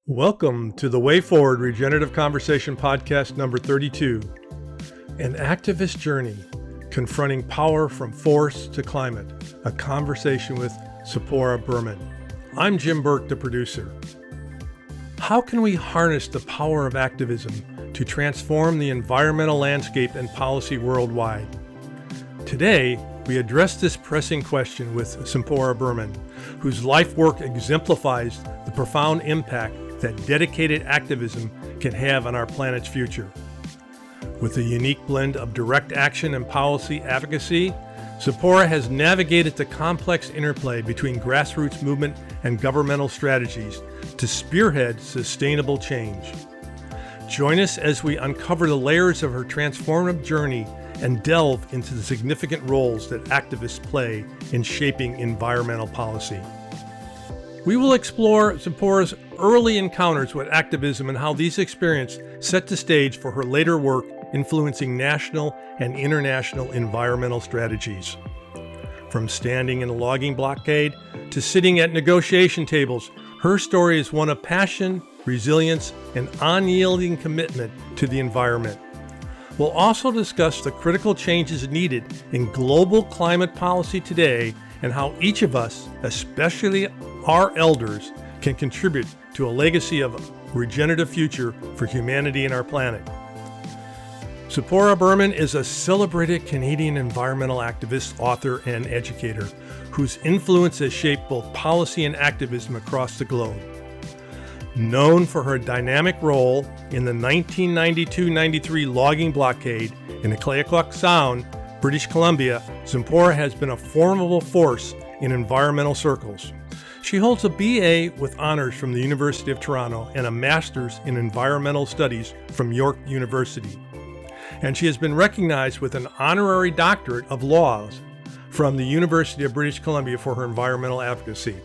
Welcome to the Way Forward Regenerative Conversation podcast number 32, an activist journey confronting power from force to climate, a conversation with Tzeporah Berman. I'm Jim Burke, the producer. How can we harness the power of activism to transform the environmental landscape and policy worldwide? Today, we address this pressing question with Tzeporah Berman, whose life work exemplifies the profound impact that dedicated activism can have on our planet's future. With a unique blend of direct action and policy advocacy, Tzeporah has navigated the complex interplay between grassroots movement and governmental strategies to spearhead sustainable change. Join us as we uncover the layers of her transformative journey and delve into the significant roles that activists play in shaping environmental policy. We will explore Tzeporah's early encounters with activism and how these experiences set the stage for her later work influencing national and international environmental strategies. From standing in a logging blockade to sitting at negotiation tables, her story is one of passion, resilience, and unyielding commitment to the environment. We'll also discuss the critical changes needed in global climate policy today and how each of us, especially our elders, can contribute to a legacy of a regenerative future for humanity and our planet. Tzeporah Berman is a celebrated Canadian environmental activist, author, and educator whose influence has shaped both policy and activism across the globe. Known for her dynamic role in the 1992-93 logging blockade in the Clayoquot Sound, British Columbia, Tzeporah has been a formidable force in environmental circles. She holds a BA with honors from the University of Toronto and a master's in environmental studies from York University. And she has been recognized with an honorary doctorate of laws from the University of British Columbia for her environmental advocacy.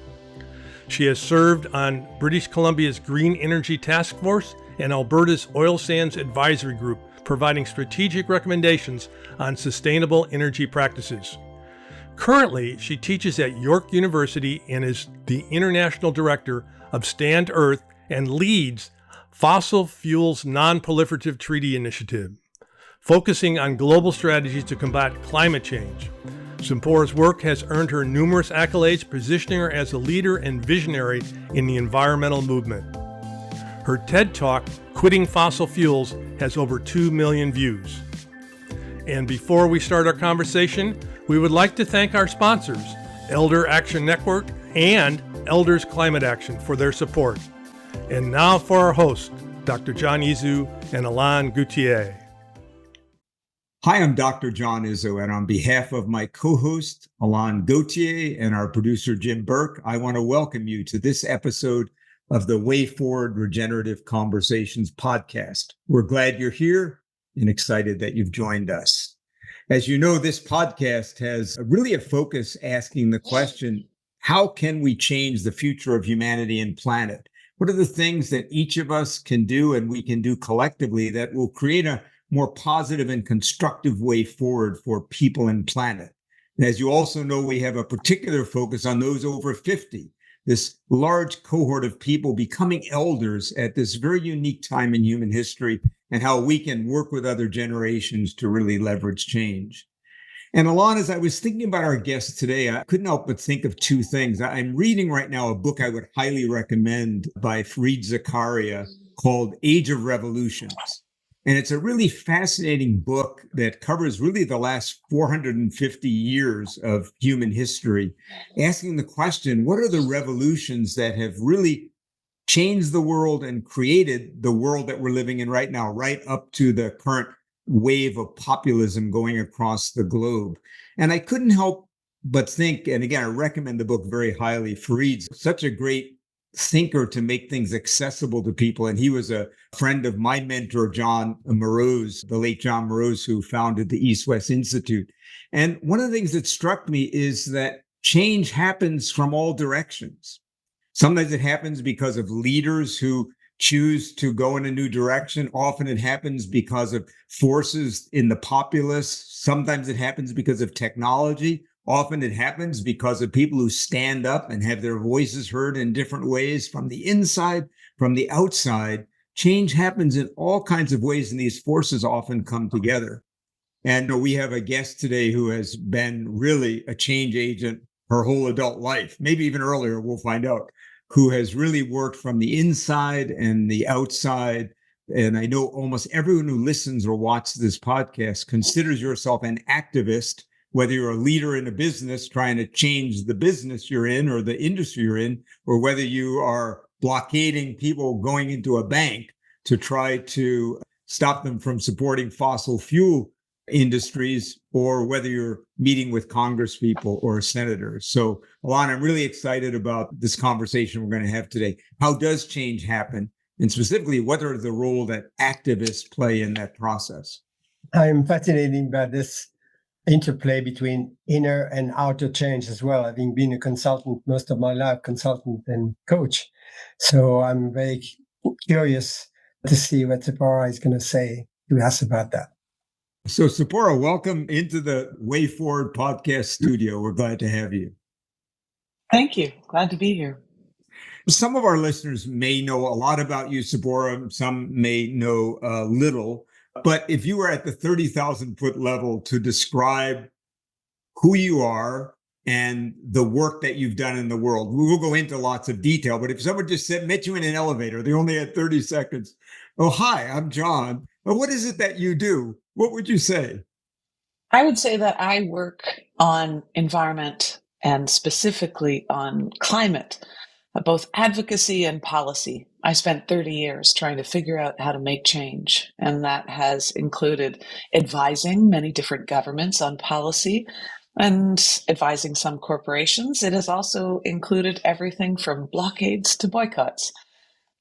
She has served on British Columbia's Green Energy Task Force and Alberta's Oil Sands Advisory Group, providing strategic recommendations on sustainable energy practices. Currently, she teaches at York University and is the International Director of Stand Earth and leads Fossil Fuels Non-Proliferative Treaty Initiative, focusing on global strategies to combat climate change. Tzeporah's work has earned her numerous accolades, positioning her as a leader and visionary in the environmental movement. Her TED Talk, Quitting Fossil Fuels, has over 2 million views. And before we start our conversation, we would like to thank our sponsors, Elder Action Network and Elders Climate Action, for their support. And now for our hosts, Dr. John Izzo and Alain Gauthier. Hi, I'm Dr. John Izzo, and on behalf of my co-host, Alain Gauthier, and our producer, Jim Burke, I want to welcome you to this episode of the Way Forward Regenerative Conversations podcast. We're glad you're here and excited that you've joined us. As you know, this podcast has really a focus asking the question, how can we change the future of humanity and planet? What are the things that each of us can do and we can do collectively that will create a more positive and constructive way forward for people and planet? And as you also know, we have a particular focus on those over 50, this large cohort of people becoming elders at this very unique time in human history, and how we can work with other generations to really leverage change. And Alain, as I was thinking about our guest today, I couldn't help but think of two things. I'm reading right now a book I would highly recommend by Fareed Zakaria called Age of Revolutions. And it's a really fascinating book that covers really the last 450 years of human history, asking the question, what are the revolutions that have really changed the world and created the world that we're living in right now, right up to the current wave of populism going across the globe? And I couldn't help but think, and again, I recommend the book very highly. Fareed's such a great thinker to make things accessible to people. And he was a friend of my mentor, John Moroz, the late John Moroz, who founded the East-West Institute. And one of the things that struck me is that change happens from all directions. Sometimes it happens because of leaders who choose to go in a new direction. Often it happens because of forces in the populace. Sometimes it happens because of technology. often it happens because of people who stand up and have their voices heard in different ways from the inside, from the outside. Change happens in all kinds of ways, and these forces often come together. And we have a guest today who has been really a change agent her whole adult life, maybe even earlier, we'll find out, who has really worked from the inside and the outside. And I know almost everyone who listens or watches this podcast considers yourself an activist, whether you're a leader in a business trying to change the business you're in or the industry you're in, or whether you are blockading people going into a bank to try to stop them from supporting fossil fuel industries, or whether you're meeting with Congress people or senators. So, Alana, I'm really excited about this conversation we're going to have today. How does change happen? And specifically, what are the role that activists play in that process? I'm fascinated by this interplay between inner and outer change as well, having been a consultant most of my life, consultant and coach. So I'm very curious to see what Tzeporah is going to say to us about that. So, Tzeporah, welcome into the Way Forward podcast studio. We're glad to have you. Thank you. Glad to be here. Some of our listeners may know a lot about you, Tzeporah. Some may know little. But if you were at the 30,000 foot level to describe who you are and the work that you've done in the world, we will go into lots of detail. But if someone just met you in an elevator, they only had 30 seconds. Oh, hi, I'm John. But what is it that you do? What would you say? I would say that I work on environment and specifically on climate, both advocacy and policy. I spent 30 years trying to figure out how to make change, and that has included advising many different governments on policy and advising some corporations. It has also included everything from blockades to boycotts.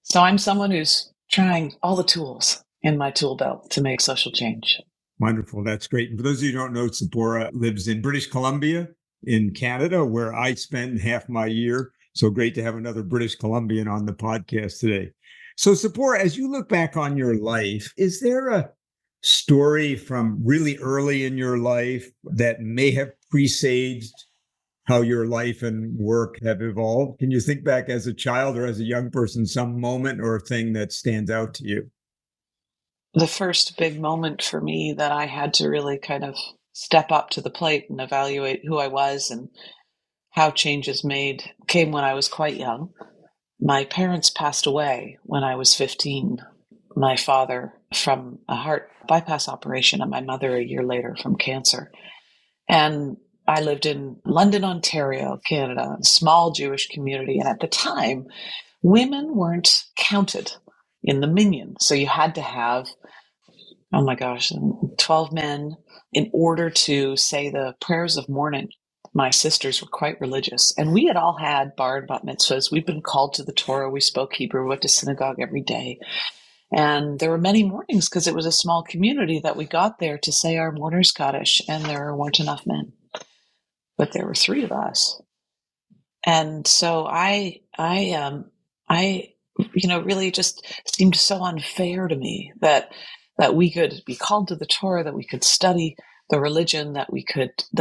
So I'm someone who's trying all the tools in my tool belt to make social change. Wonderful. That's great. And for those of you who don't know, Tzeporah lives in British Columbia in Canada, where I spend half my year. So great to have another British Columbian on the podcast today. So, Tzeporah, as you look back on your life, is there a story from really early in your life that may have presaged how your life and work have evolved? Can you think back as a child or as a young person, some moment or thing that stands out to you? The first big moment for me that I had to really kind of step up to the plate and evaluate who I was and how changes made came when I was quite young. My parents passed away when I was 15. My father from a heart bypass operation, and my mother a year later from cancer. And I lived in London, Ontario, Canada, a small Jewish community. And at the time, women weren't counted in the minyan. So you had to have, 12 men in order to say the prayers of mourning. My sisters were quite religious, and we had all had bar and bat mitzvahs. We'd been called to the Torah. We spoke Hebrew, went to synagogue every day. And there were many mornings, because it was a small community, that we got there to say our mourner's Kaddish, and there weren't enough men. But there were 3 of us. And so I really just seemed so unfair to me that we could be called to the Torah, that we could study the religion, that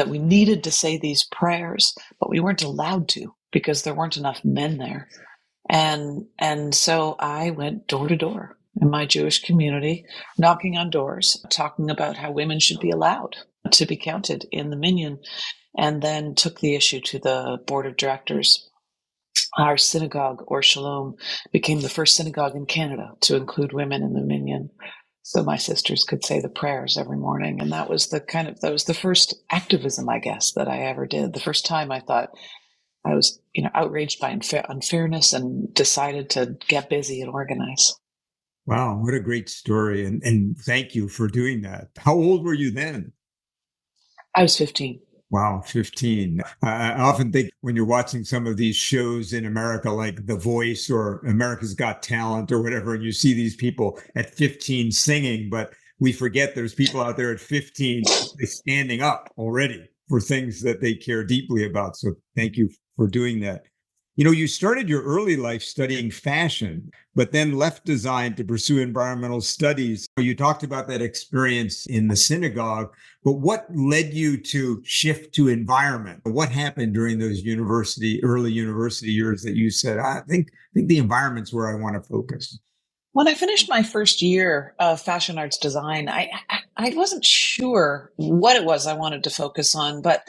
we needed to say these prayers, but we weren't allowed to because there weren't enough men there. And so I went door to door in my Jewish community, knocking on doors, talking about how women should be allowed to be counted in the minyan, and then took the issue to the board of directors. Our synagogue, Or Shalom, became the first synagogue in Canada to include women in the minyan, so my sisters could say the prayers every morning. And that was the first activism, I guess, that I ever did. The first time I thought I was, outraged by unfairness and decided to get busy and organize. Wow, what a great story. And thank you for doing that. How old were you then? I was 15. Wow, 15. I often think when you're watching some of these shows in America, like The Voice or America's Got Talent or whatever, and you see these people at 15 singing, but we forget there's people out there at 15 standing up already for things that they care deeply about. So thank you for doing that. You started your early life studying fashion, but then left design to pursue environmental studies. You talked about that experience in the synagogue, but what led you to shift to environment? What happened during those early university years that you said, I think the environment's where I want to focus? When I finished my first year of fashion arts design, I wasn't sure what it was I wanted to focus on, but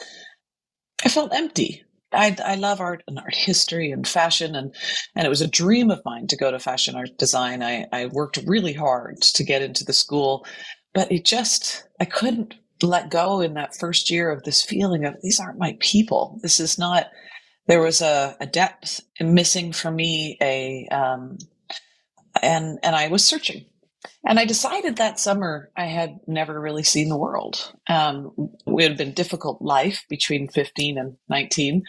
I felt empty. I love art and art history and fashion, and it was a dream of mine to go to fashion art design. I worked really hard to get into the school, but I couldn't let go in that first year of this feeling of these aren't my people. This is not, there was a depth missing for me, and I was searching. And I decided that summer I had never really seen the world. We had been difficult life between 15 and 19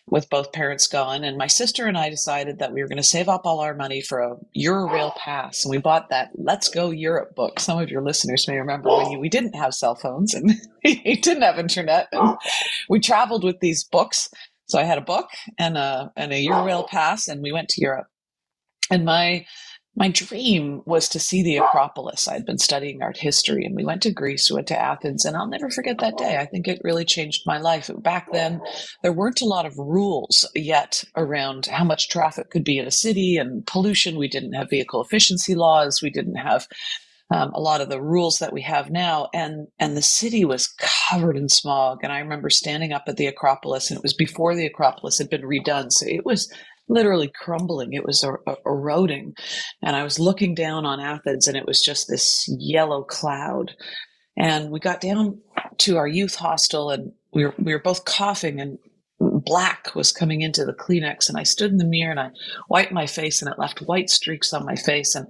with both parents gone. And my sister and I decided that we were going to save up all our money for a Eurail pass. And we bought that Let's Go Europe book. Some of your listeners may remember when we didn't have cell phones and we didn't have internet. And we traveled with these books. So I had a book and a Eurail pass, and we went to Europe. And my dream was to see the Acropolis. I'd been studying art history, and we went to Greece, we went to Athens, and I'll never forget that day. I think it really changed my life. Back then, there weren't a lot of rules yet around how much traffic could be in a city and pollution. We didn't have vehicle efficiency laws. We didn't have a lot of the rules that we have now. And the city was covered in smog. And I remember standing up at the Acropolis, and it was before the Acropolis had been redone. So it was literally crumbling. It was eroding. And I was looking down on Athens, and it was just this yellow cloud. And we got down to our youth hostel, and we were both coughing, and black was coming into the Kleenex. And I stood in the mirror and I wiped my face, and it left white streaks on my face. And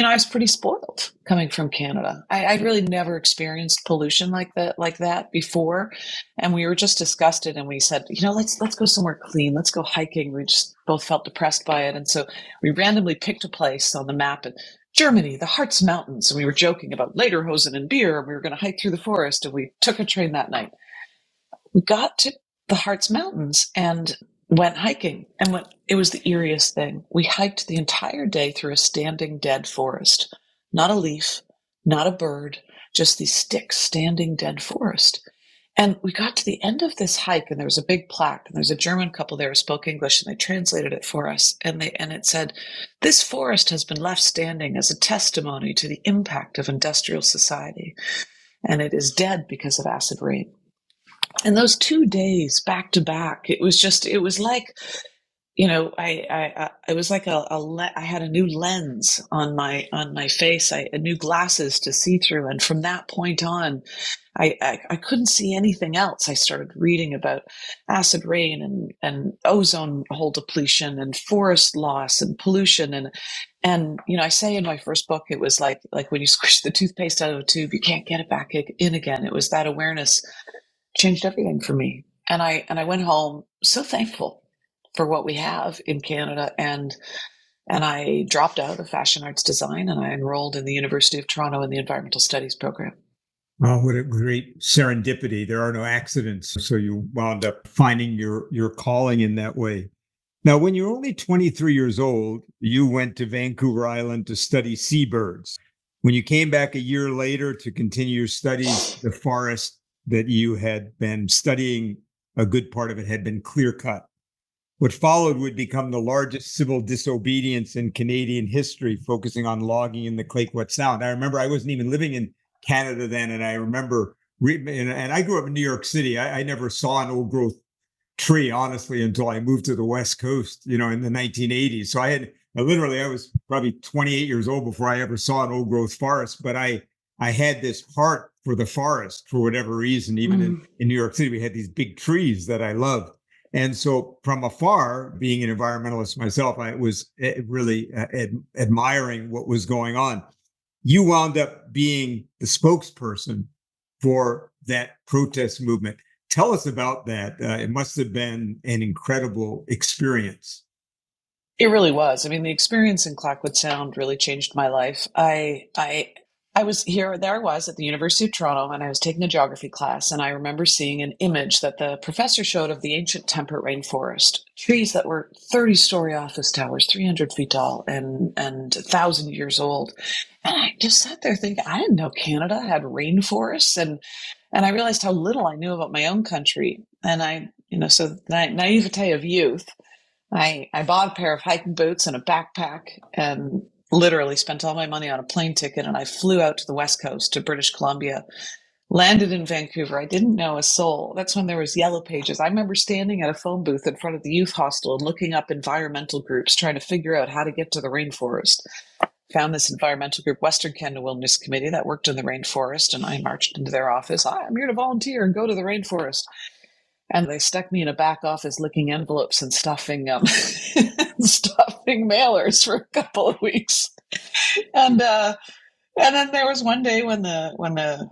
I was pretty spoiled coming from Canada. I'd really never experienced pollution like that before. And we were just disgusted. And we said, let's go somewhere clean. Let's go hiking. We just both felt depressed by it. And so we randomly picked a place on the map in Germany, the Harz Mountains. And we were joking about lederhosen and beer. And we were going to hike through the forest. And we took a train that night. We got to the Harz Mountains and went hiking, and it was the eeriest thing. We hiked the entire day through a standing dead forest. Not a leaf, not a bird, just these sticks, standing dead forest. And we got to the end of this hike, and there was a big plaque, and there's a German couple there who spoke English, and they translated it for us. And it said, "This forest has been left standing as a testimony to the impact of industrial society, and it is dead because of acid rain." And those 2 days back to back, it was like, it was like I had a new lens on my face, new glasses to see through. And from that point on, I couldn't see anything else. I started reading about acid rain and ozone hole depletion and forest loss and pollution. And I say in my first book, it was like when you squish the toothpaste out of a tube, you can't get it back in again. It was that awareness changed everything for me. And I went home so thankful for what we have in Canada. And I dropped out of fashion arts design, and I enrolled in the University of Toronto in the environmental studies program. Oh, what a great serendipity. There are no accidents. So you wound up finding your calling in that way. Now, when you were only 23 years old, you went to Vancouver Island to study seabirds. When you came back a year later to continue your studies, the forest that you had been studying, a good part of it had been clear cut. What followed would become the largest civil disobedience in Canadian history, focusing on logging in the Clayoquot Sound. I remember I wasn't even living in Canada then, and I remember, and I grew up in New York City. I never saw an old growth tree, honestly, until I moved to the West Coast, in the 1980s. So I was probably 28 years old before I ever saw an old growth forest, but I had this heart for the forest for whatever reason. Even in New York City, we had these big trees that I loved. And so from afar, being an environmentalist myself, I was really admiring what was going on. You wound up being the spokesperson for that protest movement. Tell us about that. It must have been an incredible experience. It really was. I mean, the experience in Clayoquot Sound really changed my life. I there I was at the University of Toronto, and I was taking a geography class, and I remember seeing an image that the professor showed of the ancient temperate rainforest, trees that were 30-story office towers, 300 feet tall and 1,000 years old. And I just sat there thinking, I didn't know Canada had rainforests, and I realized how little I knew about my own country. And so the naivete of youth, I bought a pair of hiking boots and a backpack and literally spent all my money on a plane ticket, and I flew out to the West Coast, to British Columbia, landed in Vancouver. I didn't know a soul. That's when there was Yellow Pages. I remember standing at a phone booth in front of the youth hostel and looking up environmental groups, trying to figure out how to get to the rainforest. Found this environmental group, Western Canada Wilderness Committee, that worked in the rainforest, and I marched into their office. I'm here to volunteer and go to the rainforest. And they stuck me in a back office licking envelopes and stuffing stuffing mailers for a couple of weeks. And then there was one day when the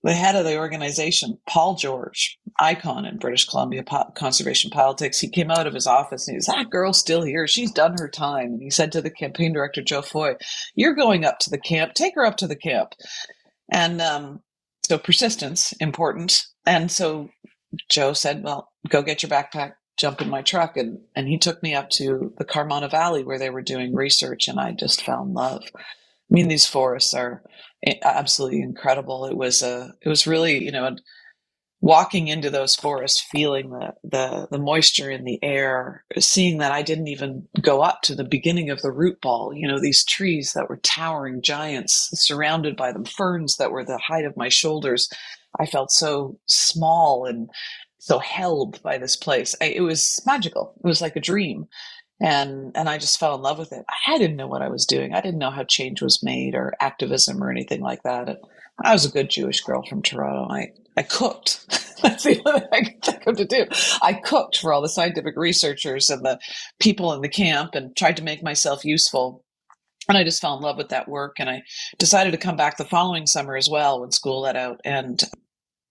head of the organization, Paul George, icon in British Columbia conservation politics, he came out of his office and he was, that girl's still here. She's done her time. And he said to the campaign director, Joe Foy, you're going up to the camp. Take her up to the camp. And so persistence, important. And so Joe said, well, go get your backpack, jump in my truck. And he took me up to the Carmona Valley where they were doing research, and I just fell in love. I mean, these forests are absolutely incredible. It was really, walking into those forests, feeling the moisture in the air, seeing that I didn't even go up to the beginning of the root ball, these trees that were towering giants surrounded by them, ferns that were the height of my shoulders. I felt so small and so held by this place. It was magical. It was like a dream. And I just fell in love with it. I didn't know what I was doing. I didn't know how change was made or activism or anything like that. And I was a good Jewish girl from Toronto. I cooked. That's the only thing I could think of to do. I cooked for all the scientific researchers and the people in the camp and tried to make myself useful. And I just fell in love with that work. And I decided to come back the following summer as well when school let out. And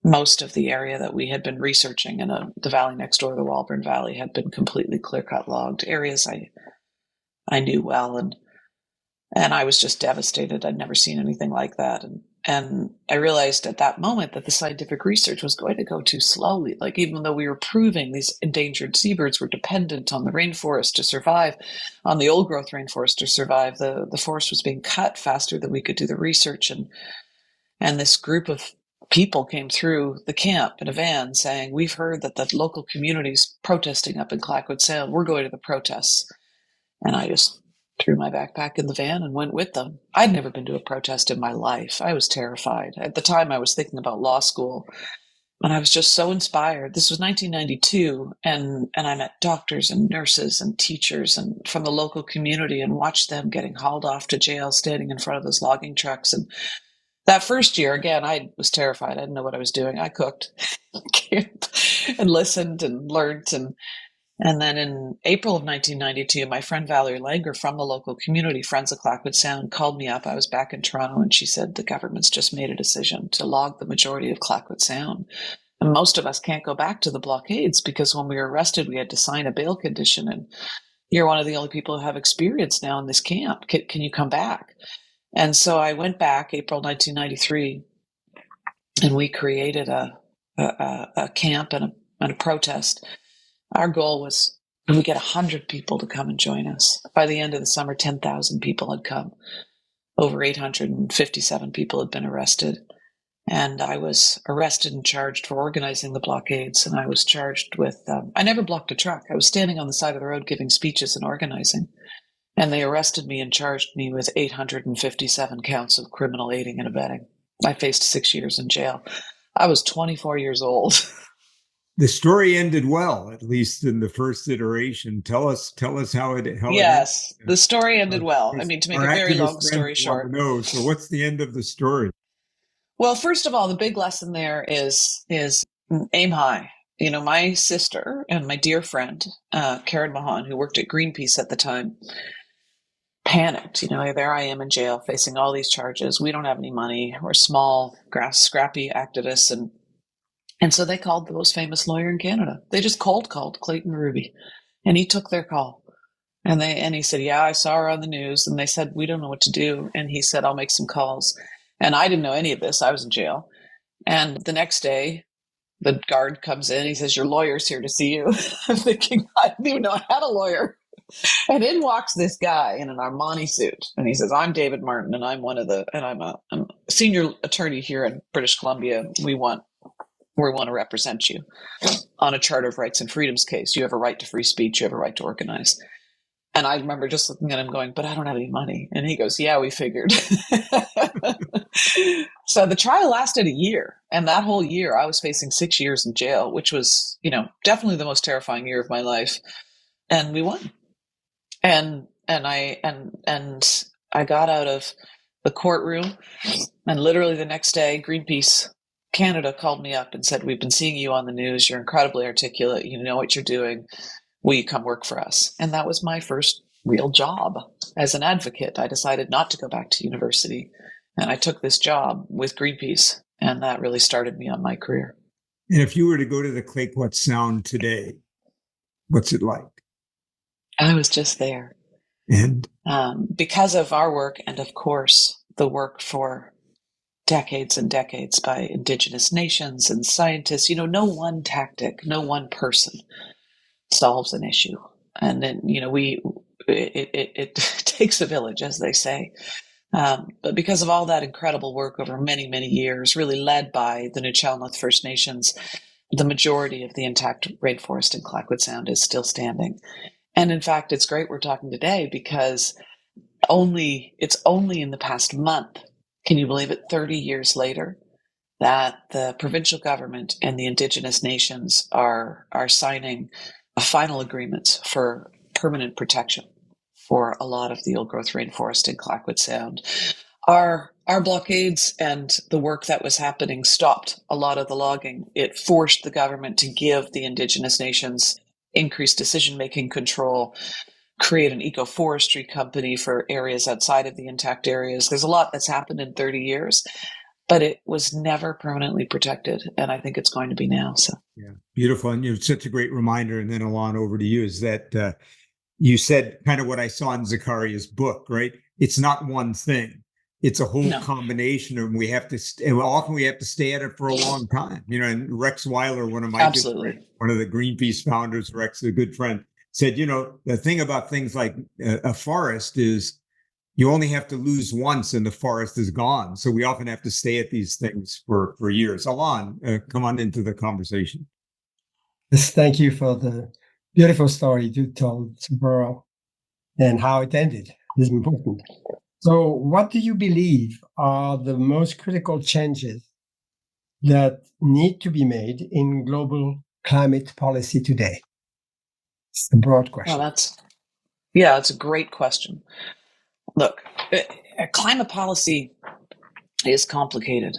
most of the area that we had been researching in the valley next door, the Walburn Valley, had been completely clear-cut logged, areas I knew well. And I was just devastated. I'd never seen anything like that. And I realized at that moment that the scientific research was going to go too slowly. Like, even though we were proving these endangered seabirds were dependent on the rainforest to survive, on the old growth rainforest to survive, the forest was being cut faster than we could do the research. And this group of people came through the camp in a van saying, we've heard that the local community's protesting up in Clackwood Sound. We're going to the protests. And I just threw my backpack in the van and went with them. I'd never been to a protest in my life. I was terrified. At the time, I was thinking about law school, and I was just so inspired. This was 1992, and I met doctors and nurses and teachers and from the local community and watched them getting hauled off to jail, standing in front of those logging trucks. And that first year, again, I was terrified. I didn't know what I was doing. I cooked and listened and learned. And then in April of 1992, my friend Valerie Langer from the local community, Friends of Clackwood Sound, called me up. I was back in Toronto, and she said, the government's just made a decision to log the majority of Clackwood Sound. And most of us can't go back to the blockades because when we were arrested, we had to sign a bail condition. And you're one of the only people who have experience now in this camp. Can you come back? And so I went back April 1993, and we created a camp and a protest. Our goal was, if we get 100 people to come and join us. By the end of the summer, 10,000 people had come. Over 857 people had been arrested. And I was arrested and charged for organizing the blockades. And I was charged with, I never blocked a truck. I was standing on the side of the road giving speeches and organizing. And they arrested me and charged me with 857 counts of criminal aiding and abetting. I faced 6 years in jail. I was 24 years old. The story ended well, at least in the first iteration. Tell us how it Yes, the story ended well. I mean, to make a very long story short. So what's the end of the story? Well, first of all, the big lesson there is aim high. My sister and my dear friend, Karen Mahan, who worked at Greenpeace at the time, panicked. There I am in jail facing all these charges. We don't have any money. We're small, scrappy activists. And so they called the most famous lawyer in Canada. They just called Clayton Ruby, and he took their call. And he said, yeah, I saw her on the news. And they said, we don't know what to do. And he said, I'll make some calls. And I didn't know any of this. I was in jail. And the next day, the guard comes in. He says, "Your lawyer's here to see you." I'm thinking, I didn't even know I had a lawyer. And in walks this guy in an Armani suit. And he says, "I'm David Martin, and I'm I'm a senior attorney here in British Columbia. We want to represent you on a Charter of Rights and Freedoms case. You have a right to free speech. You have a right to organize." And I remember just looking at him going, "But I don't have any money." And he goes, "Yeah, we figured." So the trial lasted a year. And that whole year, I was facing 6 years in jail, which was, definitely the most terrifying year of my life. And we won. And I got out of the courtroom, and literally the next day, Greenpeace Canada called me up and said, "We've been seeing you on the news. You're incredibly articulate. You know what you're doing. Will you come work for us?" And that was my first real job as an advocate. I decided not to go back to university, and I took this job with Greenpeace, and that really started me on my career. And if you were to go to the Clayoquot Sound today, what's it like? I was just there. And because of our work, and of course, the work for decades and decades by Indigenous nations and scientists, no one tactic, no one person solves an issue. And then, it takes a village, as they say. But because of all that incredible work over many, many years, really led by the Nuu-chah-nulth First Nations, the majority of the intact rainforest in Clayoquot Sound is still standing. And in fact, it's great we're talking today, because it's only in the past month, can you believe it, 30 years later, that the provincial government and the Indigenous nations are signing final agreements for permanent protection for a lot of the old growth rainforest in Clayoquot Sound. Our blockades and the work that was happening stopped a lot of the logging. It forced the government to give the Indigenous nations increased decision-making control, create an eco-forestry company for areas outside of the intact areas. There's a lot that's happened in 30 years, but it was never permanently protected. And I think it's going to be now. So yeah, beautiful. And you're such a great reminder. And then Alon, over to you, is that you said kind of what I saw in Zakaria's book, right? It's not one thing. It's a whole combination, and we have to, and often we have to stay at it for a long time. And Rex Weiler, one of my good friends, one of the Greenpeace founders, Rex, a good friend, said, the thing about things like a forest is you only have to lose once and the forest is gone. So we often have to stay at these things for years. Alon, come on into the conversation. Yes, thank you for the beautiful story you told, Tzeporah, and how it ended is important. So what do you believe are the most critical changes that need to be made in global climate policy today? It's a broad question. Well, that's a great question. Look, climate policy is complicated,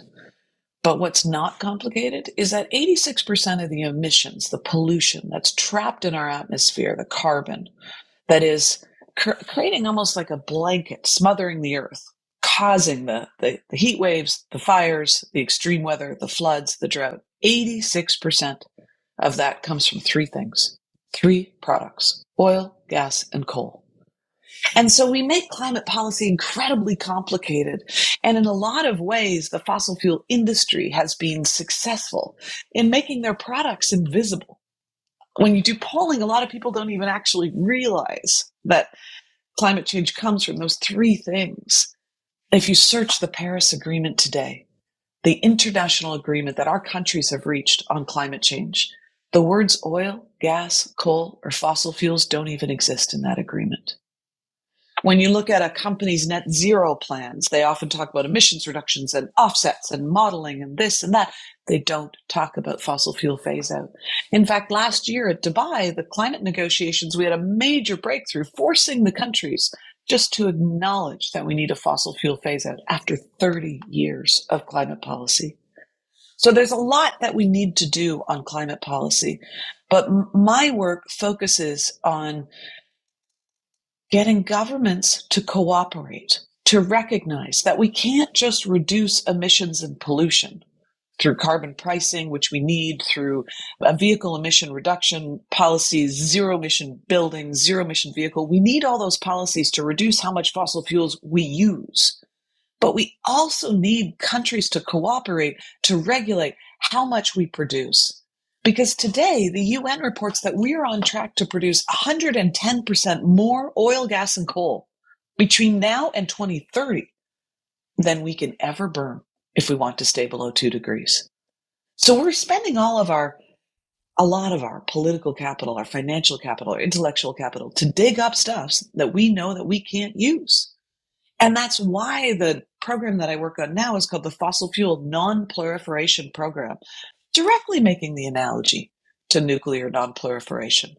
but what's not complicated is that 86% of the emissions, the pollution that's trapped in our atmosphere, the carbon, that is creating almost like a blanket, smothering the earth, causing the heat waves, the fires, the extreme weather, the floods, the drought. 86% of that comes from three things, three products: oil, gas, and coal. And so we make climate policy incredibly complicated. And in a lot of ways, the fossil fuel industry has been successful in making their products invisible. When you do polling, a lot of people don't even actually realize that climate change comes from those three things. If you search the Paris Agreement today, the international agreement that our countries have reached on climate change, the words oil, gas, coal, or fossil fuels don't even exist in that agreement. When you look at a company's net zero plans, they often talk about emissions reductions and offsets and modeling and this and that. They don't talk about fossil fuel phase out. In fact, last year at Dubai, the climate negotiations, we had a major breakthrough forcing the countries just to acknowledge that we need a fossil fuel phase out after 30 years of climate policy. So there's a lot that we need to do on climate policy, but my work focuses on getting governments to cooperate, to recognize that we can't just reduce emissions and pollution through carbon pricing, which we need through vehicle emission reduction policies, zero emission buildings, zero emission vehicle. We need all those policies to reduce how much fossil fuels we use. But we also need countries to cooperate to regulate how much we produce. Because today, the UN reports that we're on track to produce 110% more oil, gas, and coal between now and 2030 than we can ever burn if we want to stay below 2 degrees. So we're spending a lot of our political capital, our financial capital, our intellectual capital to dig up stuff that we know that we can't use. And that's why the program that I work on now is called the Fossil Fuel Non-Proliferation Program, directly making the analogy to nuclear non-proliferation.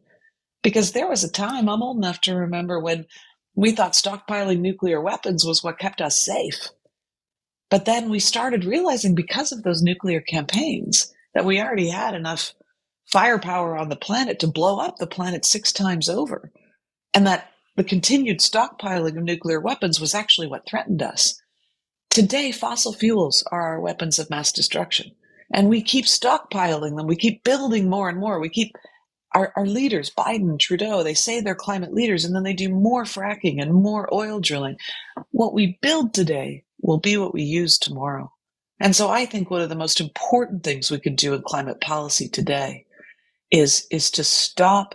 Because there was a time, I'm old enough to remember, when we thought stockpiling nuclear weapons was what kept us safe. But then we started realizing, because of those nuclear campaigns, that we already had enough firepower on the planet to blow up the planet 6 times over. And that the continued stockpiling of nuclear weapons was actually what threatened us. Today, fossil fuels are our weapons of mass destruction. And we keep stockpiling them. We keep building more and more. We keep our leaders, Biden, Trudeau, they say they're climate leaders, and then they do more fracking and more oil drilling. What we build today will be what we use tomorrow. And so I think one of the most important things we could do in climate policy today is to stop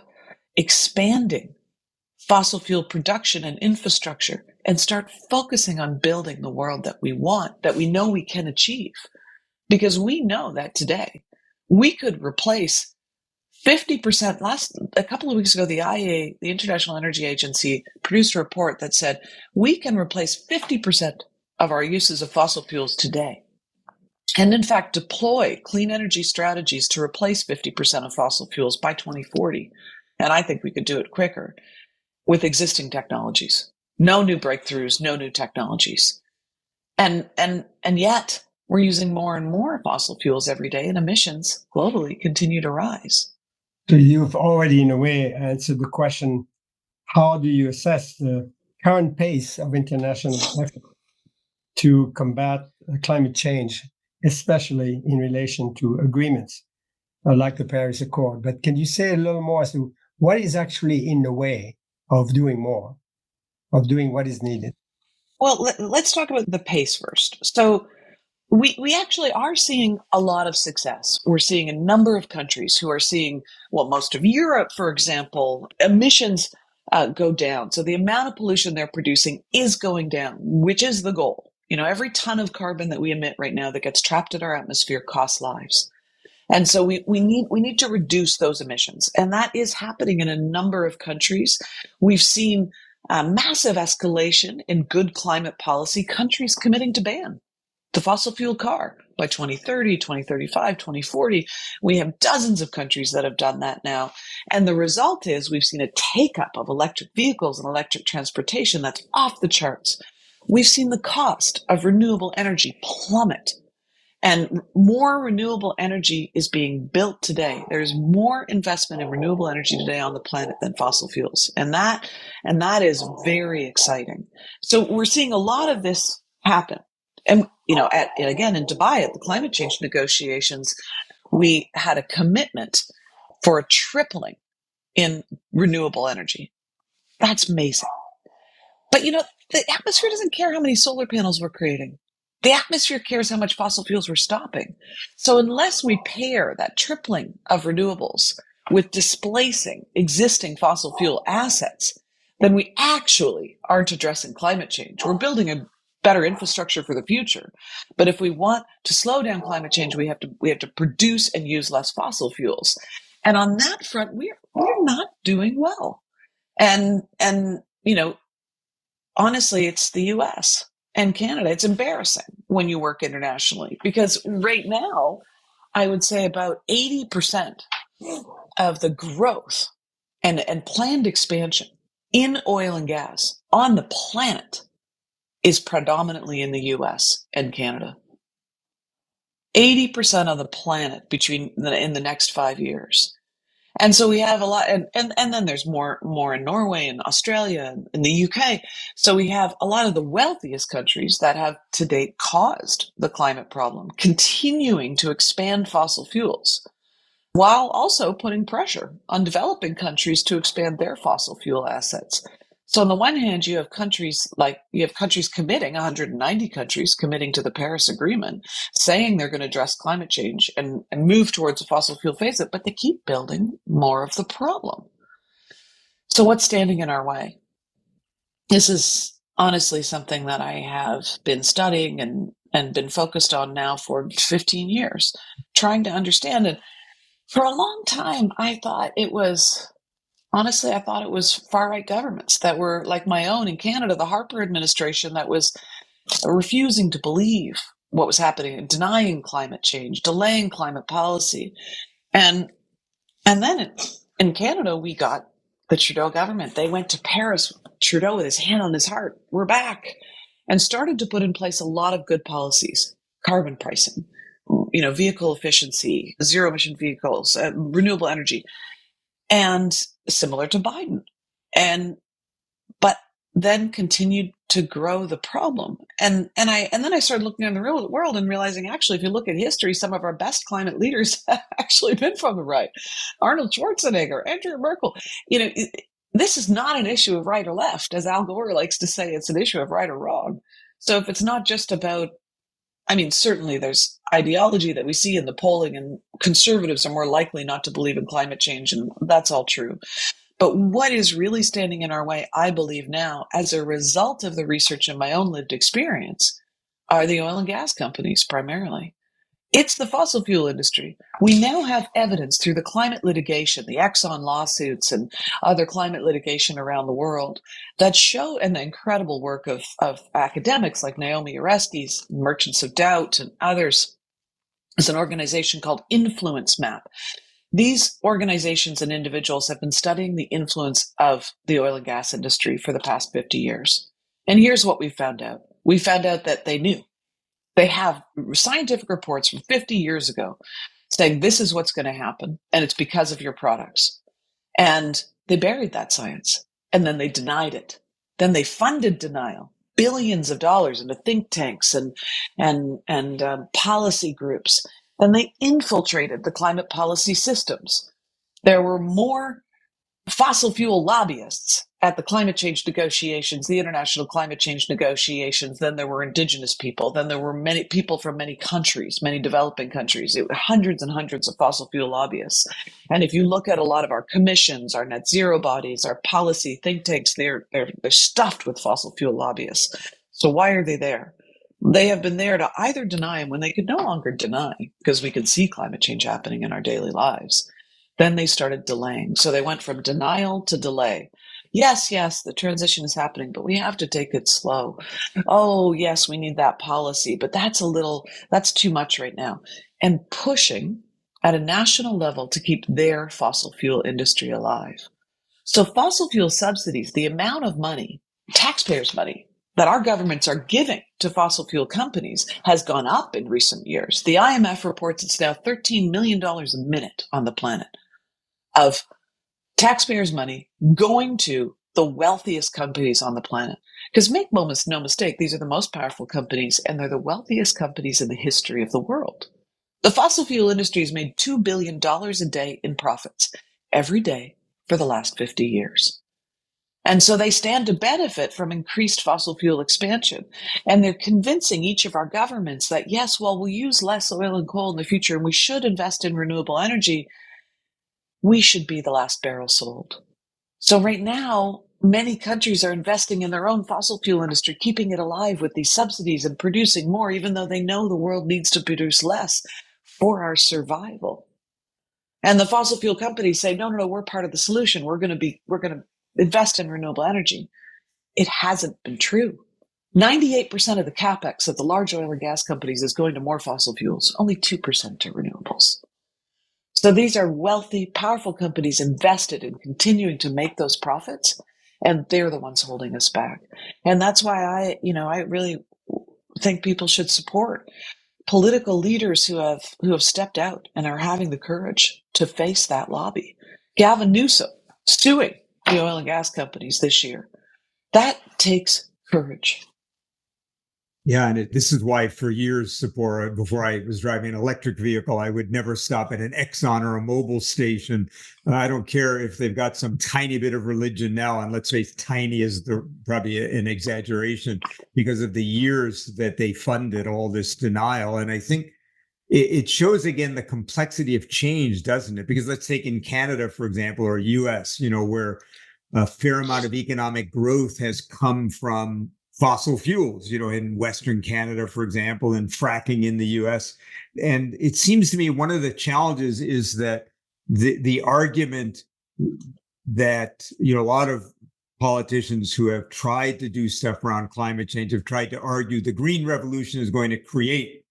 expanding fossil fuel production and infrastructure and start focusing on building the world that we want, that we know we can achieve. Because we know that today we could replace 50%. A couple of weeks ago, the IEA, the International Energy Agency, produced a report that said we can replace 50% of our uses of fossil fuels today. And in fact, deploy clean energy strategies to replace 50% of fossil fuels by 2040. And I think we could do it quicker with existing technologies. No new breakthroughs, no new technologies. And yet we're using more and more fossil fuels every day, and emissions globally continue to rise. So you've already, in a way, answered the question, how do you assess the current pace of international effort to combat climate change, especially in relation to agreements like the Paris Accord? But can you say a little more as to what is actually in the way of doing more, of doing what is needed? Well, let's talk about the pace first. So we actually are seeing a lot of success. We're seeing a number of countries who are seeing, well, most of Europe, for example, emissions go down. So the amount of pollution they're producing is going down, which is the goal. You know, every ton of carbon that we emit right now that gets trapped in our atmosphere costs lives. And so we need to reduce those emissions. And that is happening in a number of countries. We've seen massive escalation in good climate policy, countries committing to ban the fossil fuel car by 2030, 2035, 2040. We have dozens of countries that have done that now. And the result is we've seen a take-up of electric vehicles and electric transportation that's off the charts. We've seen the cost of renewable energy plummet. And more renewable energy is being built today. There's more investment in renewable energy today on the planet than fossil fuels. And that is very exciting. So we're seeing a lot of this happen. And, you know, again, in Dubai, at the climate change negotiations, we had a commitment for a tripling in renewable energy. That's amazing. But, you know, the atmosphere doesn't care how many solar panels we're creating. The atmosphere cares how much fossil fuels we're stopping. So unless we pair that tripling of renewables with displacing existing fossil fuel assets, then we actually aren't addressing climate change. We're building a better infrastructure for the future. But if we want to slow down climate change, we have to produce and use less fossil fuels. And on that front, we're not doing well. And you know, honestly, it's the US and Canada. It's embarrassing when you work internationally, because right now, I would say about 80% of the growth and planned expansion in oil and gas on the planet is predominantly in the US and Canada. 80% of the planet in the next 5 years. And so we have a lot, and then there's more in Norway and Australia and in the UK. So we have a lot of the wealthiest countries that have to date caused the climate problem, continuing to expand fossil fuels, while also putting pressure on developing countries to expand their fossil fuel assets. So on the one hand, you have countries committing, 190 countries committing to the Paris Agreement, saying they're going to address climate change and move towards a fossil fuel phase, but they keep building more of the problem. So what's standing in our way? This is honestly something that I have been studying and been focused on now for 15 years, trying to understand it. For a long time, I thought it was far-right governments that were like my own in Canada, the Harper administration, that was refusing to believe what was happening and denying climate change, delaying climate policy. And then in Canada, we got the Trudeau government. They went to Paris, Trudeau with his hand on his heart, we're back, and started to put in place a lot of good policies, carbon pricing, vehicle efficiency, zero emission vehicles, renewable energy, and similar to Biden. But then continued to grow the problem. And then I started looking in the real world and realizing, actually, if you look at history, some of our best climate leaders have actually been from the right. Arnold Schwarzenegger, Angela Merkel. This is not an issue of right or left, as Al Gore likes to say. It's an issue of right or wrong. So if it's not just about, certainly there's ideology that we see in the polling, and conservatives are more likely not to believe in climate change, and that's all true. But what is really standing in our way, I believe now, as a result of the research and my own lived experience, are the oil and gas companies primarily. It's the fossil fuel industry. We now have evidence through the climate litigation, the Exxon lawsuits and other climate litigation around the world that show, and the incredible work of academics like Naomi Oreskes, Merchants of Doubt, and others. There's an organization called Influence Map. These organizations and individuals have been studying the influence of the oil and gas industry for the past 50 years. And here's what we found out. We found out that they knew. They have scientific reports from 50 years ago saying this is what's going to happen, and it's because of your products. And they buried that science, and then they denied it. Then they funded denial, billions of dollars into think tanks and policy groups. Then they infiltrated the climate policy systems. There were more fossil fuel lobbyists at the climate change negotiations, the international climate change negotiations, than there were indigenous people. Then there were many people from many countries, many developing countries. It were hundreds and hundreds of fossil fuel lobbyists. And if you look at a lot of our commissions, our net zero bodies, our policy think tanks, they're stuffed with fossil fuel lobbyists. So why are they there? They have been there to either deny, and when they could no longer deny, because we could see climate change happening in our daily lives, then they started delaying. So they went from denial to delay. Yes, the transition is happening, but we have to take it slow. Oh, yes, we need that policy, but that's too much right now. And pushing at a national level to keep their fossil fuel industry alive. So fossil fuel subsidies, the amount of money, taxpayers' money, that our governments are giving to fossil fuel companies has gone up in recent years. The IMF reports it's now $13 million a minute on the planet of taxpayers' money going to the wealthiest companies on the planet. Because make no mistake, these are the most powerful companies, and they're the wealthiest companies in the history of the world. The fossil fuel industry has made $2 billion a day in profits every day for the last 50 years. And so they stand to benefit from increased fossil fuel expansion. And they're convincing each of our governments that, yes, well, we'll use less oil and coal in the future, and we should invest in renewable energy. We should be the last barrel sold. So right now, many countries are investing in their own fossil fuel industry, keeping it alive with these subsidies and producing more, even though they know the world needs to produce less for our survival. And the fossil fuel companies say, no, we're part of the solution. We're going to invest in renewable energy. It hasn't been true. 98% of the capex of the large oil and gas companies is going to more fossil fuels, only 2% to renewables. So these are wealthy, powerful companies invested in continuing to make those profits, and they're the ones holding us back. And that's why I really think people should support political leaders who have stepped out and are having the courage to face that lobby. Gavin Newsom suing the oil and gas companies this year. That takes courage. Yeah, and this is why for years, Tzeporah, before I was driving an electric vehicle, I would never stop at an Exxon or a Mobil station. I don't care if they've got some tiny bit of religion now, and let's face tiny is probably an exaggeration because of the years that they funded all this denial. And I think it shows again the complexity of change, doesn't it? Because let's take in Canada, for example, or US, where a fair amount of economic growth has come from fossil fuels, in Western Canada, for example, and fracking in the US. And it seems to me one of the challenges is that the argument that, a lot of politicians who have tried to do stuff around climate change have tried to argue the green revolution is going to create,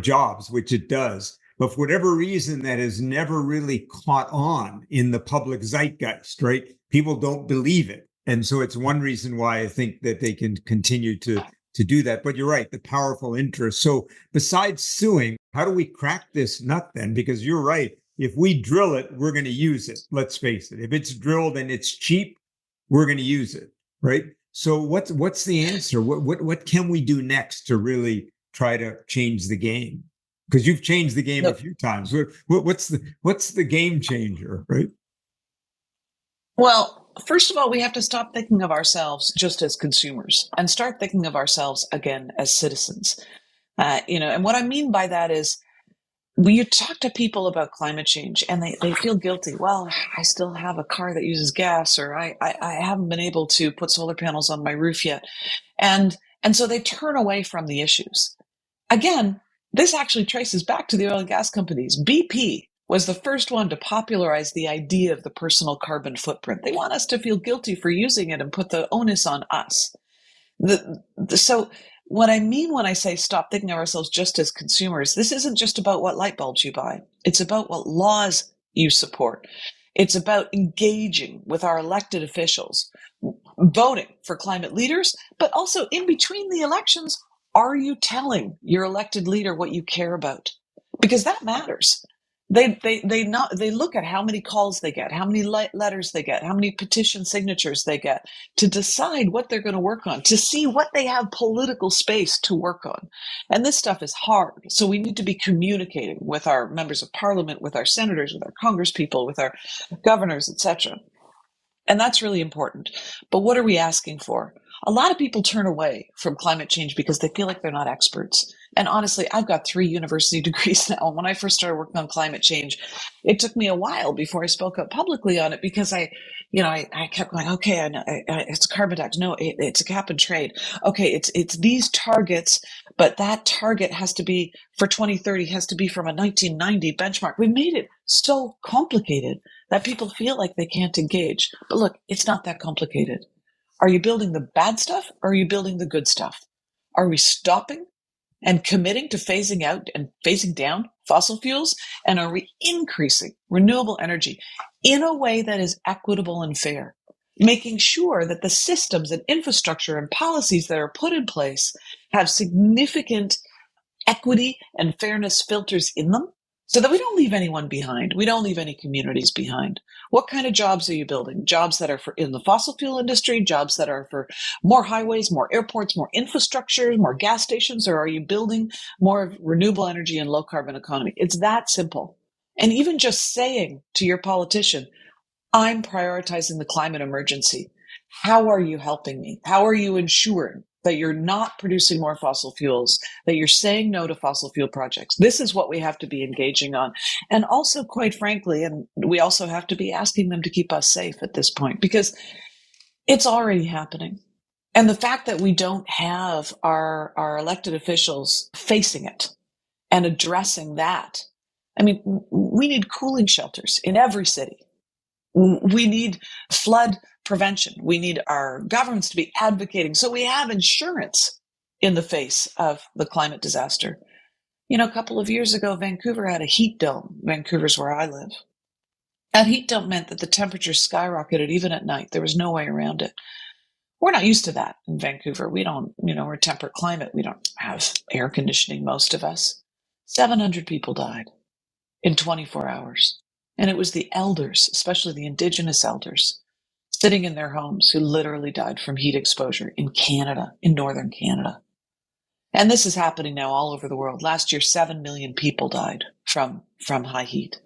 jobs, which it does. But for whatever reason, that has never really caught on in the public zeitgeist, right? People don't believe it. And so it's one reason why I think that they can continue to do that. But you're right, the powerful interest. So besides suing, how do we crack this nut then? Because you're right. If we drill it, we're going to use it. Let's face it. If it's drilled and it's cheap, we're going to use it, right? So what's the answer? What can we do next to really try to change the game? Because you've changed the game a few times. What's the game changer, right? Well, first of all, we have to stop thinking of ourselves just as consumers and start thinking of ourselves again as citizens. And what I mean by that is, when you talk to people about climate change and they feel guilty, well, I still have a car that uses gas, or I haven't been able to put solar panels on my roof yet. And so they turn away from the issues. Again, this actually traces back to the oil and gas companies. BP was the first one to popularize the idea of the personal carbon footprint. They want us to feel guilty for using it and put the onus on us. So what I mean when I say stop thinking of ourselves just as consumers, this isn't just about what light bulbs you buy. It's about what laws you support. It's about engaging with our elected officials, voting for climate leaders, but also in between the elections, are you telling your elected leader what you care about? Because that matters. They look at how many calls they get, how many letters they get, how many petition signatures they get to decide what they're going to work on, to see what they have political space to work on. And this stuff is hard. So we need to be communicating with our members of parliament, with our senators, with our congresspeople, with our governors, etc. And that's really important. But what are we asking for? A lot of people turn away from climate change because they feel like they're not experts. And honestly, I've got 3 university degrees now. And when I first started working on climate change, it took me a while before I spoke up publicly on it because I kept going, okay, I know, it's a carbon tax. No, it's a cap and trade. Okay, it's these targets, but that target has to be for 2030, has to be from a 1990 benchmark. We made it so complicated that people feel like they can't engage. But look, it's not that complicated. Are you building the bad stuff or are you building the good stuff? Are we stopping and committing to phasing out and phasing down fossil fuels? And are we increasing renewable energy in a way that is equitable and fair? Making sure that the systems and infrastructure and policies that are put in place have significant equity and fairness filters in them so that we don't leave anyone behind. We don't leave any communities behind. What kind of jobs are you building? Jobs that are for in the fossil fuel industry, jobs that are for more highways, more airports, more infrastructure, more gas stations, or are you building more renewable energy and low carbon economy? It's that simple. And even just saying to your politician, I'm prioritizing the climate emergency. How are you helping me? How are you ensuring that you're not producing more fossil fuels, that you're saying no to fossil fuel projects? This is what we have to be engaging on. And also, quite frankly, and we also have to be asking them to keep us safe at this point, because it's already happening. And the fact that we don't have our elected officials facing it and addressing that, I mean, we need cooling shelters in every city. We need flood prevention. We need our governments to be advocating so we have insurance in the face of the climate disaster. A couple of years ago, Vancouver had a heat dome. Vancouver's where I live. That heat dome meant that the temperature skyrocketed even at night. There was no way around it. We're not used to that in Vancouver. We don't, we're a temperate climate. We don't have air conditioning, most of us. 700 people died in 24 hours. And it was the elders, especially the Indigenous elders, sitting in their homes who literally died from heat exposure in Canada, in northern Canada. And this is happening now all over the world. Last year, 7 million people died from high heat,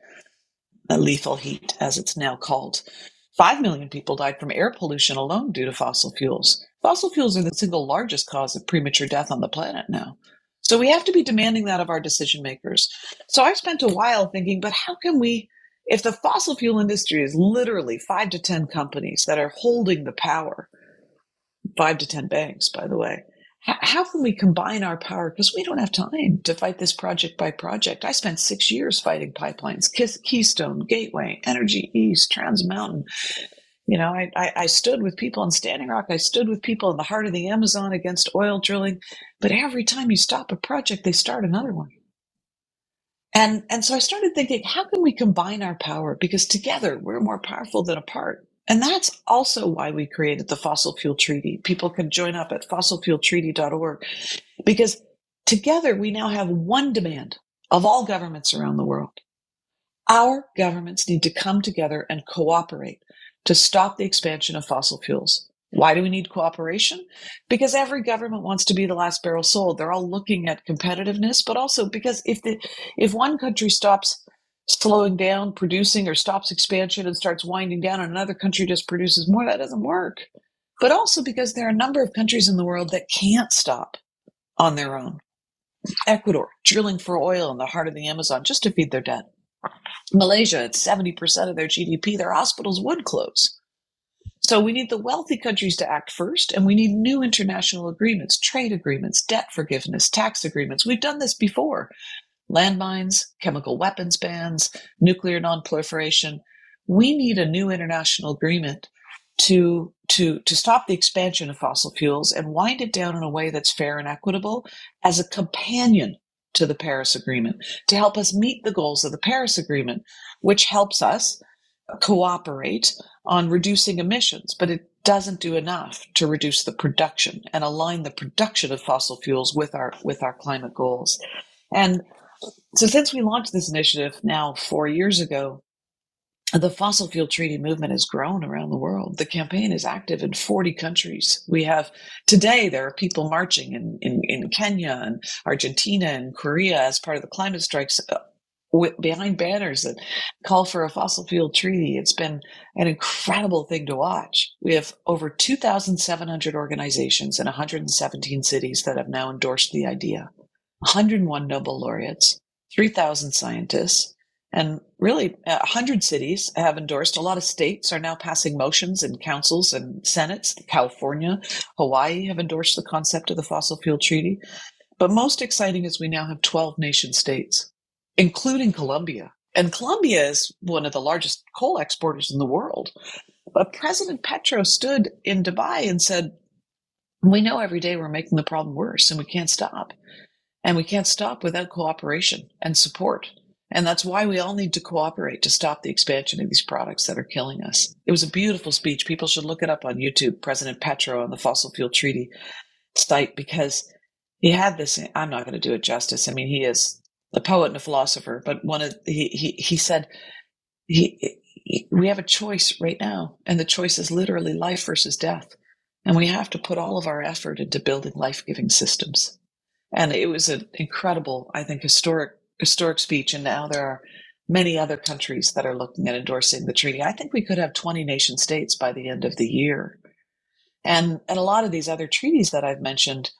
lethal heat, as it's now called. 5 million people died from air pollution alone due to fossil fuels. Fossil fuels are the single largest cause of premature death on the planet now. So we have to be demanding that of our decision makers. So I spent a while thinking, but how can we, if the fossil fuel industry is literally 5 to 10 companies that are holding the power, 5 to 10 banks, by the way, how can we combine our power? Because we don't have time to fight this project by project. I spent 6 years fighting pipelines, Keystone, Gateway, Energy East, Trans Mountain. You know, I stood with people in Standing Rock. I stood with people in the heart of the Amazon against oil drilling. But every time you stop a project, they start another one. And so I started thinking, how can we combine our power? Because together we're more powerful than apart. And that's also why we created the Fossil Fuel Treaty. People can join up at fossilfueltreaty.org, because together we now have one demand of all governments around the world. Our governments need to come together and cooperate to stop the expansion of fossil fuels. Why do we need cooperation? Because every government wants to be the last barrel sold. They're all looking at competitiveness, but also because if one country stops slowing down producing or stops expansion and starts winding down and another country just produces more, that doesn't work. But also because there are a number of countries in the world that can't stop on their own. Ecuador, drilling for oil in the heart of the Amazon just to feed their debt. Malaysia, at 70% of their GDP, their hospitals would close. So we need the wealthy countries to act first, and we need new international agreements, trade agreements, debt forgiveness, tax agreements. We've done this before. Landmines, chemical weapons bans, nuclear nonproliferation. We need a new international agreement to stop the expansion of fossil fuels and wind it down in a way that's fair and equitable as a companion to the Paris Agreement, to help us meet the goals of the Paris Agreement, which helps us cooperate on reducing emissions, but it doesn't do enough to reduce the production and align the production of fossil fuels with our climate goals. And so since we launched this initiative now 4 years ago, the fossil fuel treaty movement has grown around the world. The campaign is active in 40 countries. Today, there are people marching in Kenya and Argentina and Korea as part of the climate strikes behind banners that call for a fossil fuel treaty. It's been an incredible thing to watch. We have over 2,700 organizations in 117 cities that have now endorsed the idea. 101 Nobel laureates, 3,000 scientists, and really 100 cities have endorsed. A lot of states are now passing motions in councils and senates. California, Hawaii have endorsed the concept of the fossil fuel treaty. But most exciting is we now have 12 nation states, including Colombia. And Colombia is one of the largest coal exporters in the world. But President Petro stood in Dubai and said, we know every day we're making the problem worse and we can't stop. And we can't stop without cooperation and support. And that's why we all need to cooperate to stop the expansion of these products that are killing us. It was a beautiful speech. People should look it up on YouTube, President Petro on the Fossil Fuel Treaty site, because he had this. I'm not going to do it justice. I mean, he is a poet and a philosopher, but he said, we have a choice right now, and the choice is literally life versus death. And we have to put all of our effort into building life-giving systems. And it was an incredible, I think, historic speech. And now there are many other countries that are looking at endorsing the treaty. I think we could have 20 nation states by the end of the year. And a lot of these other treaties that I've mentioned,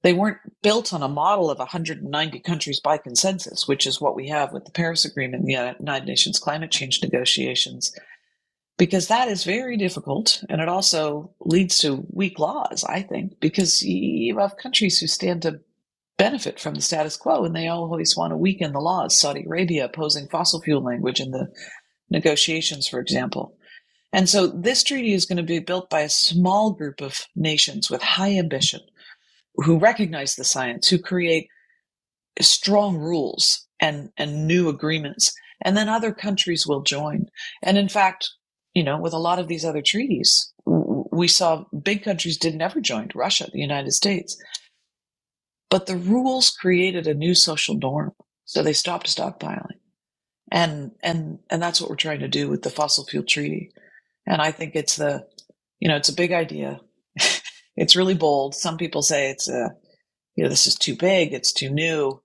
they weren't built on a model of 190 countries by consensus, which is what we have with the Paris Agreement and the United Nations climate change negotiations, because that is very difficult. And it also leads to weak laws, I think, because you have countries who stand to benefit from the status quo, and they always want to weaken the laws. Saudi Arabia opposing fossil fuel language in the negotiations, for example. And so this treaty is going to be built by a small group of nations with high ambition, who recognize the science, who create strong rules and new agreements. And then other countries will join. And in fact, with a lot of these other treaties, we saw big countries didn't ever join, Russia, the United States. But the rules created a new social norm, so they stopped stockpiling, and that's what we're trying to do with the fossil fuel treaty. And I think it's it's a big idea. It's really bold. Some people say it's this is too big, it's too new.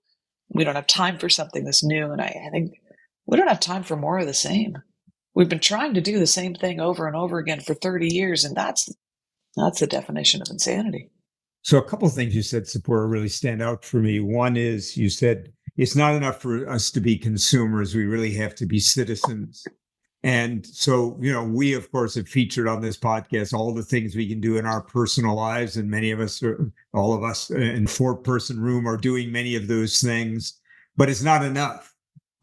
We don't have time for something that's new. And I think we don't have time for more of the same. We've been trying to do the same thing over and over again for 30 years, and that's the definition of insanity. So a couple of things you said, Tzeporah, really stand out for me. One is you said it's not enough for us to be consumers. We really have to be citizens. And so, we, of course, have featured on this podcast all the things we can do in our personal lives. And many of us, all of us in 4-person room are doing many of those things, but it's not enough.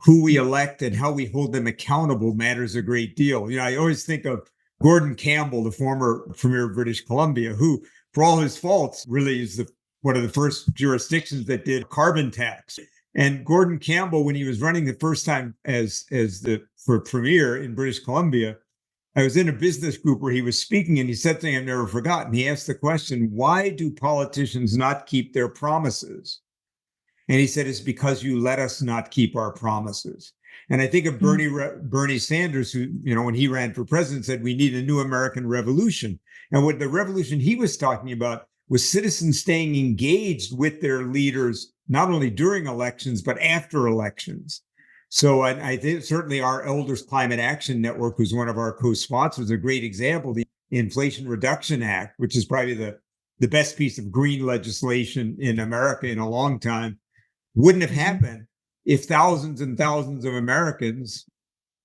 Who we elect and how we hold them accountable matters a great deal. I always think of Gordon Campbell, the former premier of British Columbia, who, for all his faults, really is one of the first jurisdictions that did carbon tax. And Gordon Campbell, when he was running the first time for premier in British Columbia, I was in a business group where he was speaking, and he said something I've never forgotten. He asked the question, why do politicians not keep their promises? And he said, it's because you let us not keep our promises. And I think of Bernie Sanders, who, when he ran for president, said we need a new American revolution. And what the revolution he was talking about was citizens staying engaged with their leaders, not only during elections, but after elections. So I think certainly our Elders Climate Action Network, who's one of our co-sponsors, a great example, the Inflation Reduction Act, which is probably the best piece of green legislation in America in a long time, wouldn't have happened if thousands and thousands of Americans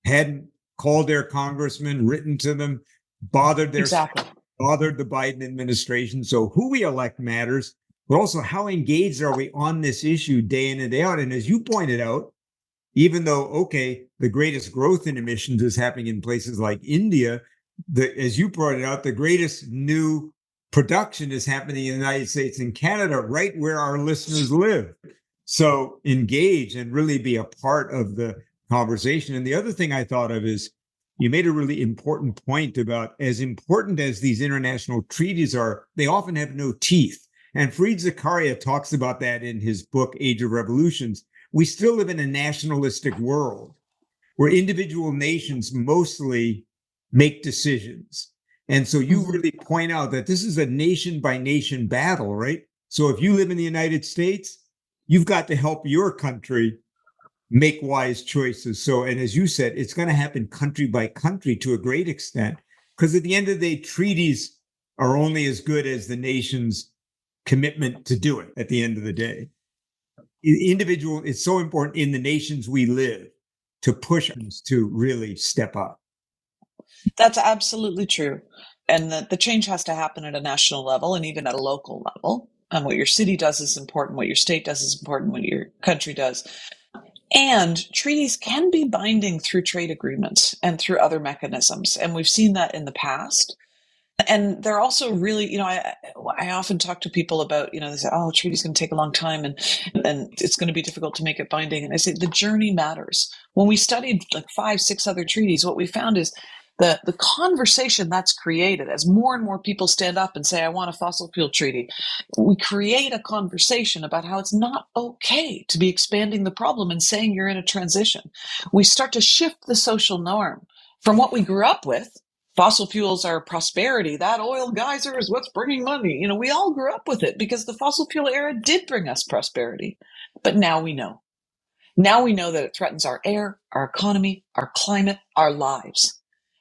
hadn't called their congressmen, written to them, bothered the Biden administration. So who we elect matters, but also how engaged are we on this issue day in and day out? And as you pointed out, even though, the greatest growth in emissions is happening in places like India, as you pointed out, the greatest new production is happening in the United States and Canada, right where our listeners live. So engage and really be a part of the conversation. And the other thing I thought of is you made a really important point about as important as these international treaties are, they often have no teeth. And Fareed Zakaria talks about that in his book, Age of Revolutions. We still live in a nationalistic world where individual nations mostly make decisions. And so you really point out that this is a nation by nation battle, right? So if you live in the United States, you've got to help your country make wise choices. So, and as you said, it's going to happen country by country to a great extent, because at the end of the day, treaties are only as good as the nation's commitment to do it at the end of the day. It's so important in the nations we live to push us to really step up. That's absolutely true. And the change has to happen at a national level and even at a local level. And what your city does is important, what your state does is important, what your country does. And treaties can be binding through trade agreements and through other mechanisms. And we've seen that in the past. And they're also really, I often talk to people about, they say, oh, treaty's going to take a long time and it's going to be difficult to make it binding. And I say the journey matters. When we studied like 5-6 other treaties, what we found is the conversation that's created as more and more people stand up and say, I want a fossil fuel treaty. We create a conversation about how it's not okay to be expanding the problem and saying you're in a transition. We start to shift the social norm from what we grew up with. Fossil fuels are prosperity. That oil geyser is what's bringing money. We all grew up with it because the fossil fuel era did bring us prosperity. But now we know. Now we know that it threatens our air, our economy, our climate, our lives.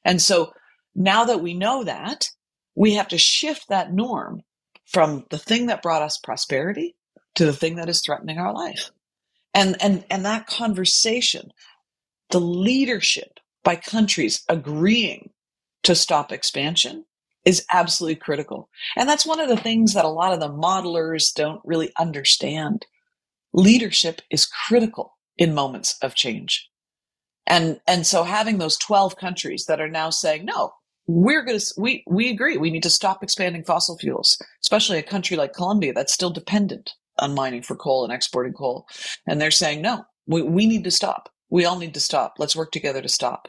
And so now that we know that, we have to shift that norm from the thing that brought us prosperity to the thing that is threatening our life. And that conversation, the leadership by countries agreeing to stop expansion is absolutely critical. And that's one of the things that a lot of the modelers don't really understand. Leadership is critical in moments of change. And so having those 12 countries that are now saying, no, we agree, we need to stop expanding fossil fuels, especially a country like Colombia that's still dependent on mining for coal and exporting coal. And they're saying, no, we need to stop. We all need to stop. Let's work together to stop.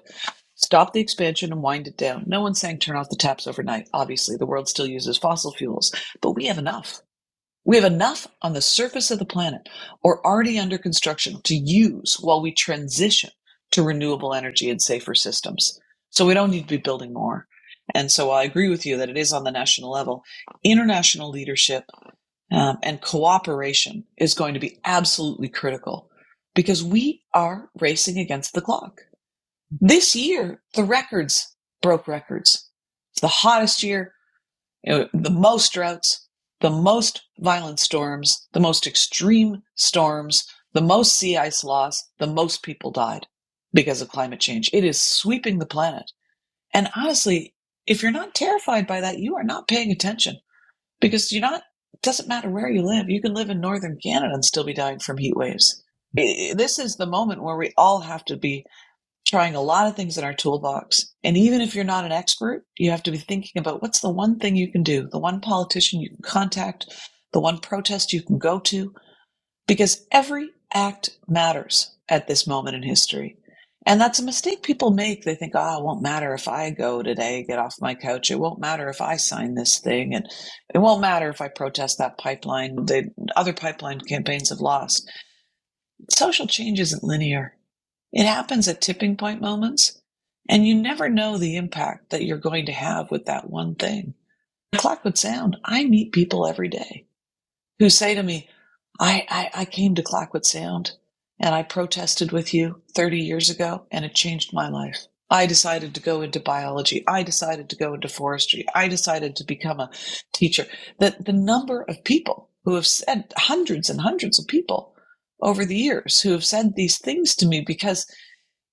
Stop the expansion and wind it down. No one's saying turn off the taps overnight. Obviously, the world still uses fossil fuels, but we have enough. We have enough on the surface of the planet or already under construction to use while we transition to renewable energy and safer systems. So we don't need to be building more. And so I agree with you that it is on the national level. International leadership and cooperation is going to be absolutely critical because we are racing against the clock. This year, the records broke records. It's the hottest year, the most droughts, the most violent storms, the most extreme storms, the most sea ice loss, the most people died because of climate change. It is sweeping the planet. And honestly, if you're not terrified by that, you are not paying attention because it doesn't matter where you live. You can live in northern Canada and still be dying from heat waves. This is the moment where we all have to be trying a lot of things in our toolbox. And even if you're not an expert, you have to be thinking about what's the one thing you can do, the one politician you can contact, the one protest you can go to, because every act matters at this moment in history. And that's a mistake people make. They think, it won't matter if I go today, get off my couch. It won't matter if I sign this thing. And it won't matter if I protest that pipeline. Other pipeline campaigns have lost. Social change isn't linear. It happens at tipping point moments, and you never know the impact that you're going to have with that one thing. In Clackwood Sound, I meet people every day who say to me, I came to Clackwood Sound and I protested with you 30 years ago and it changed my life. I decided to go into biology. I decided to go into forestry. I decided to become a teacher. The number of people who have said, hundreds and hundreds of people over the years who have said these things to me, because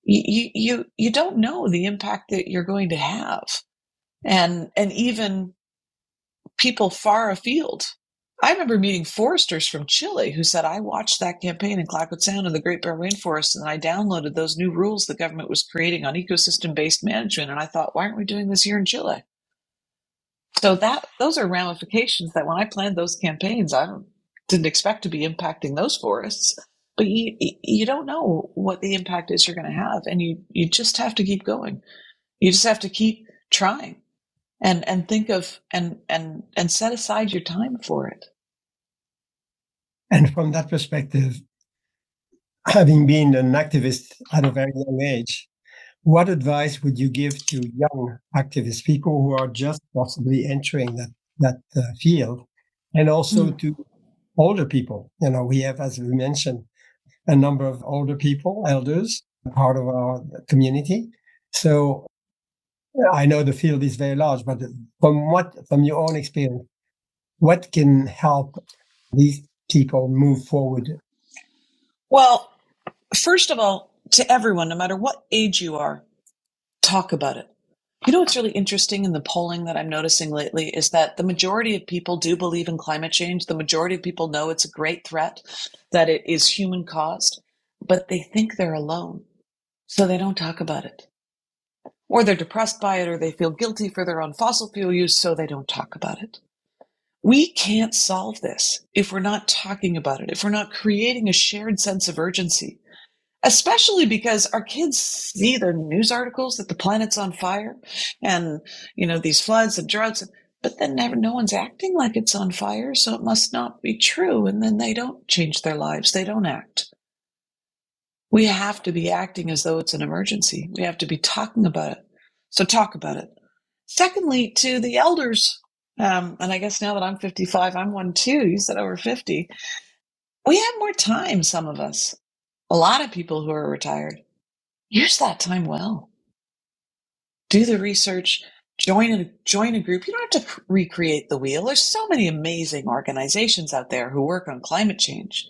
you don't know the impact that you're going to have. And even people far afield. I remember meeting foresters from Chile who said, I watched that campaign in Clackwood Sound in the Great Bear Rainforest, and I downloaded those new rules the government was creating on ecosystem-based management. And I thought, why aren't we doing this here in Chile? So those are ramifications that when I planned those campaigns, didn't expect to be impacting those forests. But you don't know what the impact is you're going to have. And you just have to keep going. You just have to keep trying. And think of and set aside your time for it. And from that perspective, having been an activist at a very young age, what advice would you give to young activists, people who are just possibly entering that field, and also to older people? We have, as we mentioned, a number of older people, elders, part of our community. So I know the field is very large, but from your own experience, what can help these people move forward? Well, first of all, to everyone, no matter what age you are, talk about it. What's really interesting in the polling that I'm noticing lately is that the majority of people do believe in climate change. The majority of people know it's a great threat, that it is human caused, but they think they're alone. So they don't talk about it. Or they're depressed by it, or they feel guilty for their own fossil fuel use, so they don't talk about it. We can't solve this if we're not talking about it, if we're not creating a shared sense of urgency, especially because our kids see the news articles that the planet's on fire and, these floods and droughts, but then no one's acting like it's on fire, so it must not be true. And then they don't change their lives. They don't act. We have to be acting as though it's an emergency. We have to be talking about it. So talk about it. Secondly, to the elders, and I guess now that I'm 55, I'm one too. You said over 50. We have more time, some of us. A lot of people who are retired. Use that time well. Do the research. Join a group. You don't have to recreate the wheel. There's so many amazing organizations out there who work on climate change.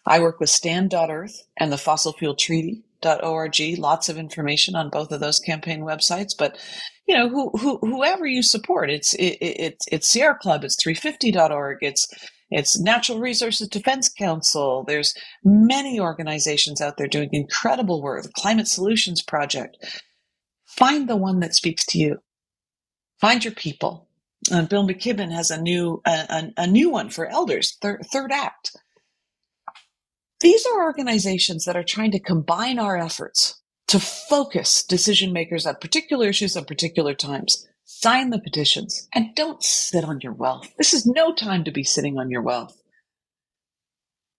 I work with Stand.Earth and the fossilfueltreaty.org. Lots of information on both of those campaign websites. But whoever you support, it's Sierra Club, it's 350.org, it's Natural Resources Defense Council. There's many organizations out there doing incredible work. The Climate Solutions Project. Find the one that speaks to you. Find your people. Bill McKibben has a new one for elders, Third Act. These are organizations that are trying to combine our efforts to focus decision makers on particular issues at particular times. Sign the petitions and don't sit on your wealth. This is no time to be sitting on your wealth.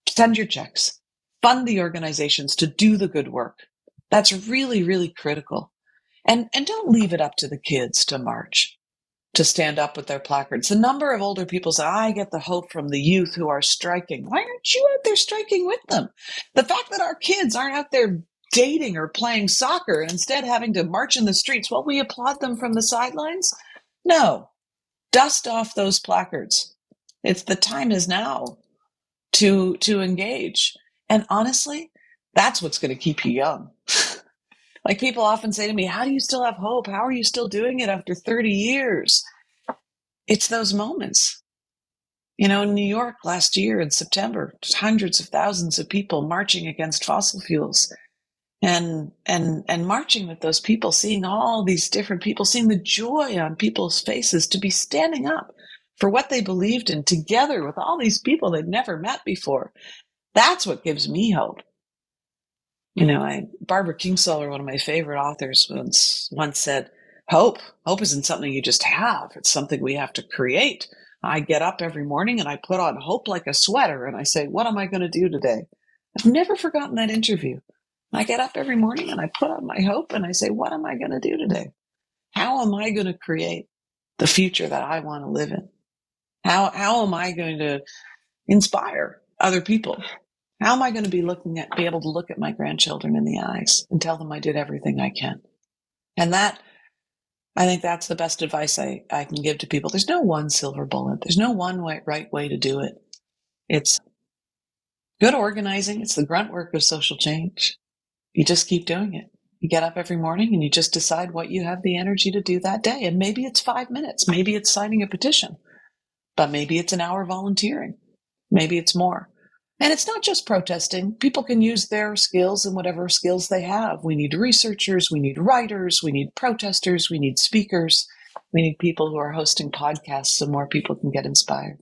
Send your checks. Fund the organizations to do the good work. That's really, really critical. And don't leave it up to the kids to march. to stand up with their placards. The number of older people say, I get the hope from the youth who are striking. Why aren't you out there striking with them? The fact that our kids aren't out there dating or playing soccer and instead having to march in the streets, well, we applaud them from the sidelines? No. Dust off those placards. The time is now to engage. And honestly, that's what's going to keep you young. Like, people often say to me, how do you still have hope? How are you still doing it after 30 years? It's those moments. In New York last year in September, hundreds of thousands of people marching against fossil fuels, and marching with those people, seeing all these different people, seeing the joy on people's faces to be standing up for what they believed in together with all these people they'd never met before. That's what gives me hope. Barbara Kingsolver, one of my favorite authors, once said, hope isn't something you just have. It's something we have to create. I get up every morning and I put on hope like a sweater and I say, what am I going to do today? I've never forgotten that interview. I get up every morning and I put on my hope and I say, what am I going to do today? How am I going to create the future that I want to live in? How am I going to inspire other people? How am I going to be able to look at my grandchildren in the eyes and tell them I did everything I can? And I think that's the best advice I can give to people. There's no one silver bullet. There's no one right way to do it. It's good organizing. It's the grunt work of social change. You just keep doing it. You get up every morning and you just decide what you have the energy to do that day. And maybe it's 5 minutes. Maybe it's signing a petition. But maybe it's an hour volunteering. Maybe it's more. And it's not just protesting. People can use their skills and whatever skills they have. We need researchers, we need writers, we need protesters, we need speakers, we need people who are hosting podcasts so more people can get inspired.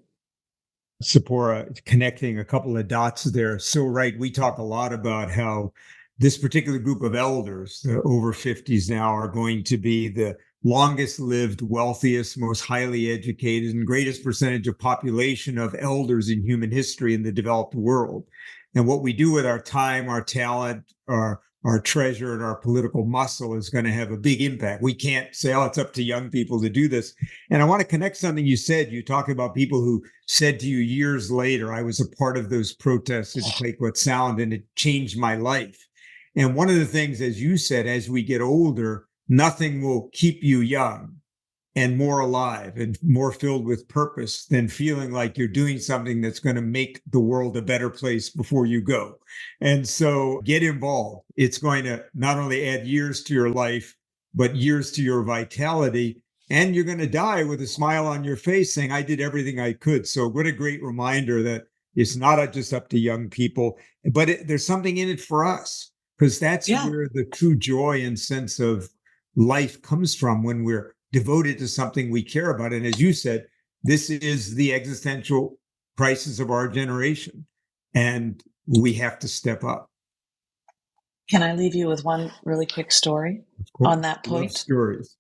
Tzeporah, connecting a couple of dots there. So right, we talk a lot about how this particular group of elders, the over 50s now, are going to be the longest lived, wealthiest, most highly educated, and greatest percentage of population of elders in human history in the developed world. And what we do with our time, our talent, our treasure, and our political muscle is going to have a big impact. We can't say, oh, it's up to young people to do this. And I want to connect something you said. You talk about people who said to you years later, I was a part of those protests at Lakewood Sound, and it changed my life. And one of the things, as you said, as we get older, nothing will keep you young and more alive and more filled with purpose than feeling like you're doing something that's going to make the world a better place before you go. And so get involved. It's going to not only add years to your life, but years to your vitality. And you're going to die with a smile on your face saying, I did everything I could. So what a great reminder that it's not just up to young people, but there's something in it for us, because that's where the true joy and sense of life comes from, when we're devoted to something we care about. And as you said, this is the existential crisis of our generation, and we have to step up. Can I leave you with one really quick story on that point? Love stories.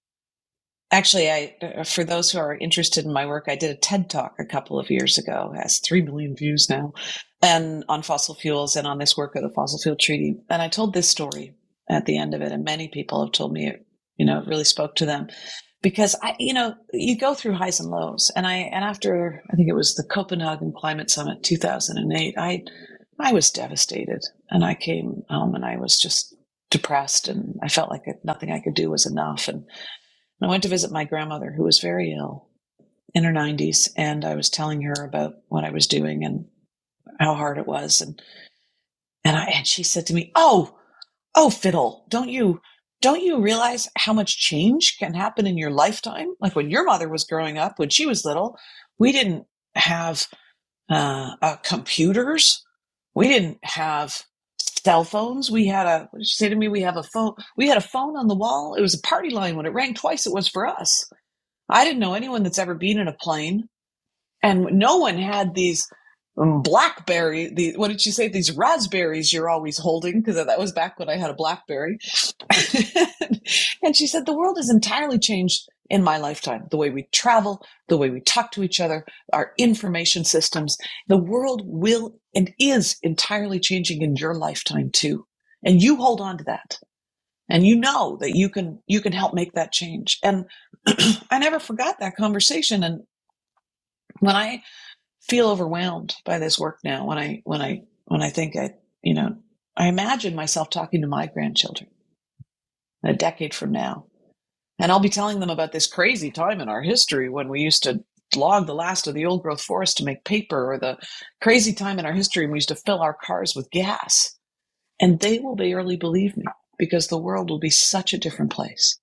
Actually, for those who are interested in my work, I did a TED Talk a couple of years ago. It has 3 million views now, and on fossil fuels and on this work of the Fossil Fuel Treaty. And I told this story at the end of it, and many people have told me it really spoke to them, because you go through highs and lows. And after, I think it was the Copenhagen Climate Summit 2008, I was devastated, and I came home and I was just depressed, and I felt like nothing I could do was enough. And I went to visit my grandmother, who was very ill in her 90s, and I was telling her about what I was doing and how hard it was. And she said to me, "Oh, Fiddle, don't you realize how much change can happen in your lifetime? Like, when your mother was growing up, when she was little, we didn't have computers. We didn't have cell phones. We had what did she say to me? We had a phone on the wall. It was a party line. When it rang twice, it was for us. I didn't know anyone that's ever been in a plane. And no one had these BlackBerry, what did she say? These raspberries you're always holding, because that was back when I had a BlackBerry." And she said, the world has entirely changed in my lifetime. The way we travel, the way we talk to each other, our information systems, the world will and is entirely changing in your lifetime too. And you hold on to that. And you know that you can help make that change. And I never forgot that conversation. And when I feel overwhelmed by this work now, when I think I imagine myself talking to my grandchildren a decade from now, and I'll be telling them about this crazy time in our history when we used to log the last of the old growth forest to make paper, or the crazy time in our history when we used to fill our cars with gas. And they will barely believe me, because the world will be such a different place.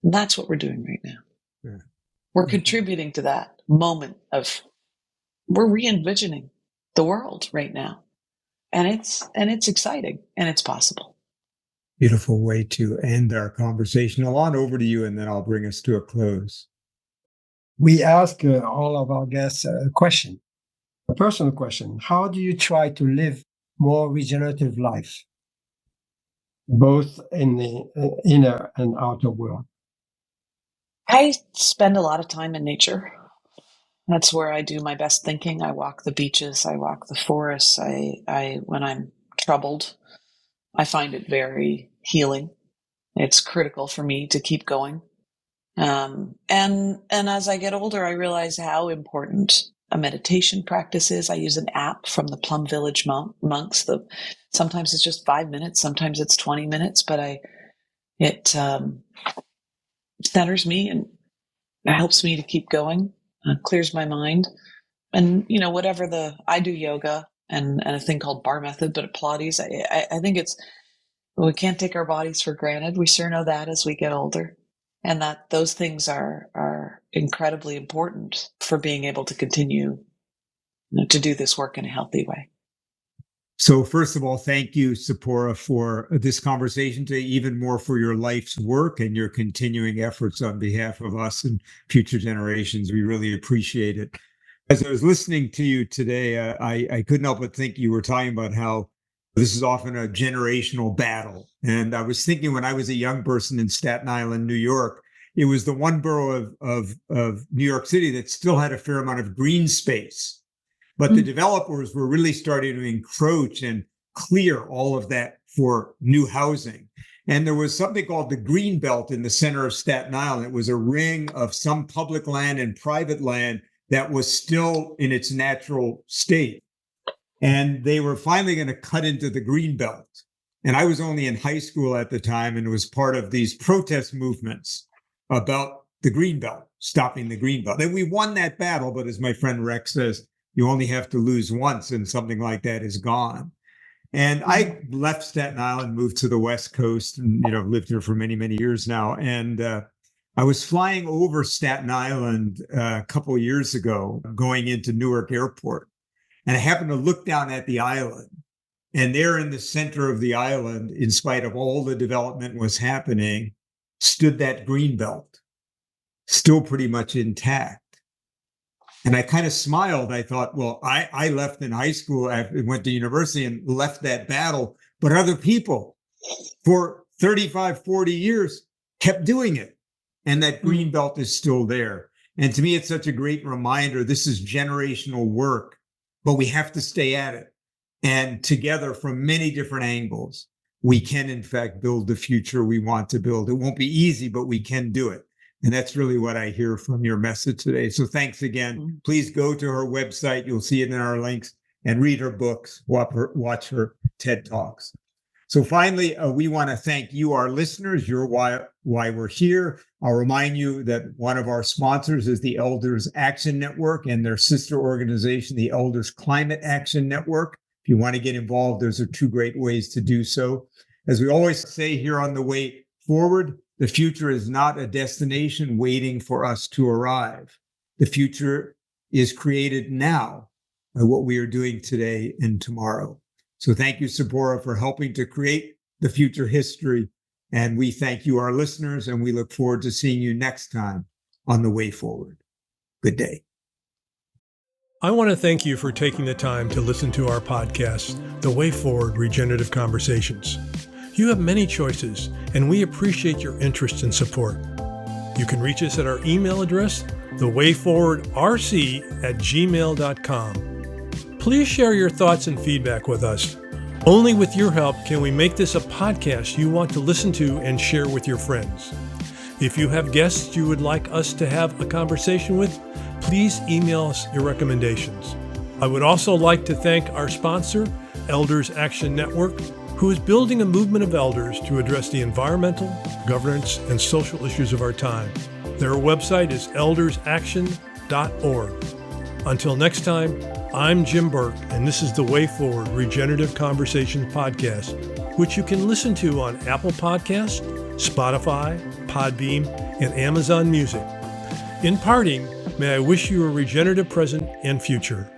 And that's what we're doing right now. Yeah. We're contributing to that moment we're re-envisioning the world right now. And it's exciting, and it's possible. Beautiful way to end our conversation. Alon, over to you, and then I'll bring us to a close. We ask all of our guests a question, a personal question. How do you try to live more regenerative life, both in the inner and outer world? I spend a lot of time in nature. That's where I do my best thinking. I walk the beaches. I walk the forests. I when I'm troubled, I find it very healing. It's critical for me to keep going. And as I get older, I realize how important a meditation practice is. I use an app from the Plum Village monks. Sometimes it's just 5 minutes, sometimes it's 20 minutes, but it centers me and helps me to keep going, clears my mind. And, I do yoga and a thing called bar method, but at Pilates, I think we can't take our bodies for granted. We sure know that as we get older. And that those things are incredibly important for being able to continue to do this work in a healthy way. So first of all, thank you, Tzeporah, for this conversation today, even more for your life's work and your continuing efforts on behalf of us and future generations. We really appreciate it. As I was listening to you today, I couldn't help but think you were talking about how this is often a generational battle. And I was thinking, when I was a young person in Staten Island, New York, it was the one borough of New York City that still had a fair amount of green space. But the developers were really starting to encroach and clear all of that for new housing. And there was something called the Green Belt in the center of Staten Island. It was a ring of some public land and private land that was still in its natural state. And they were finally going to cut into the Green Belt. And I was only in high school at the time, and it was part of these protest movements about the Green Belt, stopping the Green Belt. And we won that battle, but as my friend Rex says, you only have to lose once and something like that is gone. And I left Staten Island, moved to the West Coast, and lived here for many, many years now. And I was flying over Staten Island a couple of years ago, going into Newark Airport. And I happened to look down at the island. And there in the center of the island, in spite of all the development was happening, stood that green belt, still pretty much intact. And I kind of smiled. I thought, well, I left in high school, I went to university and left that battle, but other people for 35, 40 years kept doing it. And that green belt is still there. And to me, it's such a great reminder. This is generational work, but we have to stay at it. And together, from many different angles, we can, in fact, build the future we want to build. It won't be easy, but we can do it. And that's really what I hear from your message today. So thanks again. Please go to her website. You'll see it in our links, and read her books, watch her TED Talks. So finally, we want to thank you, our listeners. You're why we're here. I'll remind you that one of our sponsors is the Elders Action Network and their sister organization, the Elders Climate Action Network. If you want to get involved, those are two great ways to do so. As we always say here on The Way Forward, the future is not a destination waiting for us to arrive. The future is created now by what we are doing today and tomorrow. So thank you, Tzeporah, for helping to create the future history. And we thank you, our listeners, and we look forward to seeing you next time on The Way Forward. Good day. I want to thank you for taking the time to listen to our podcast, The Way Forward Regenerative Conversations. You have many choices, and we appreciate your interest and support. You can reach us at our email address, thewayforwardrc@gmail.com. Please share your thoughts and feedback with us. Only with your help can we make this a podcast you want to listen to and share with your friends. If you have guests you would like us to have a conversation with, please email us your recommendations. I would also like to thank our sponsor, Elders Action Network, who is building a movement of elders to address the environmental, governance, and social issues of our time. Their website is eldersaction.org. Until next time, I'm Jim Burke, and this is the Way Forward Regenerative Conversations podcast, which you can listen to on Apple Podcasts, Spotify, Podbean, and Amazon Music. In parting, may I wish you a regenerative present and future.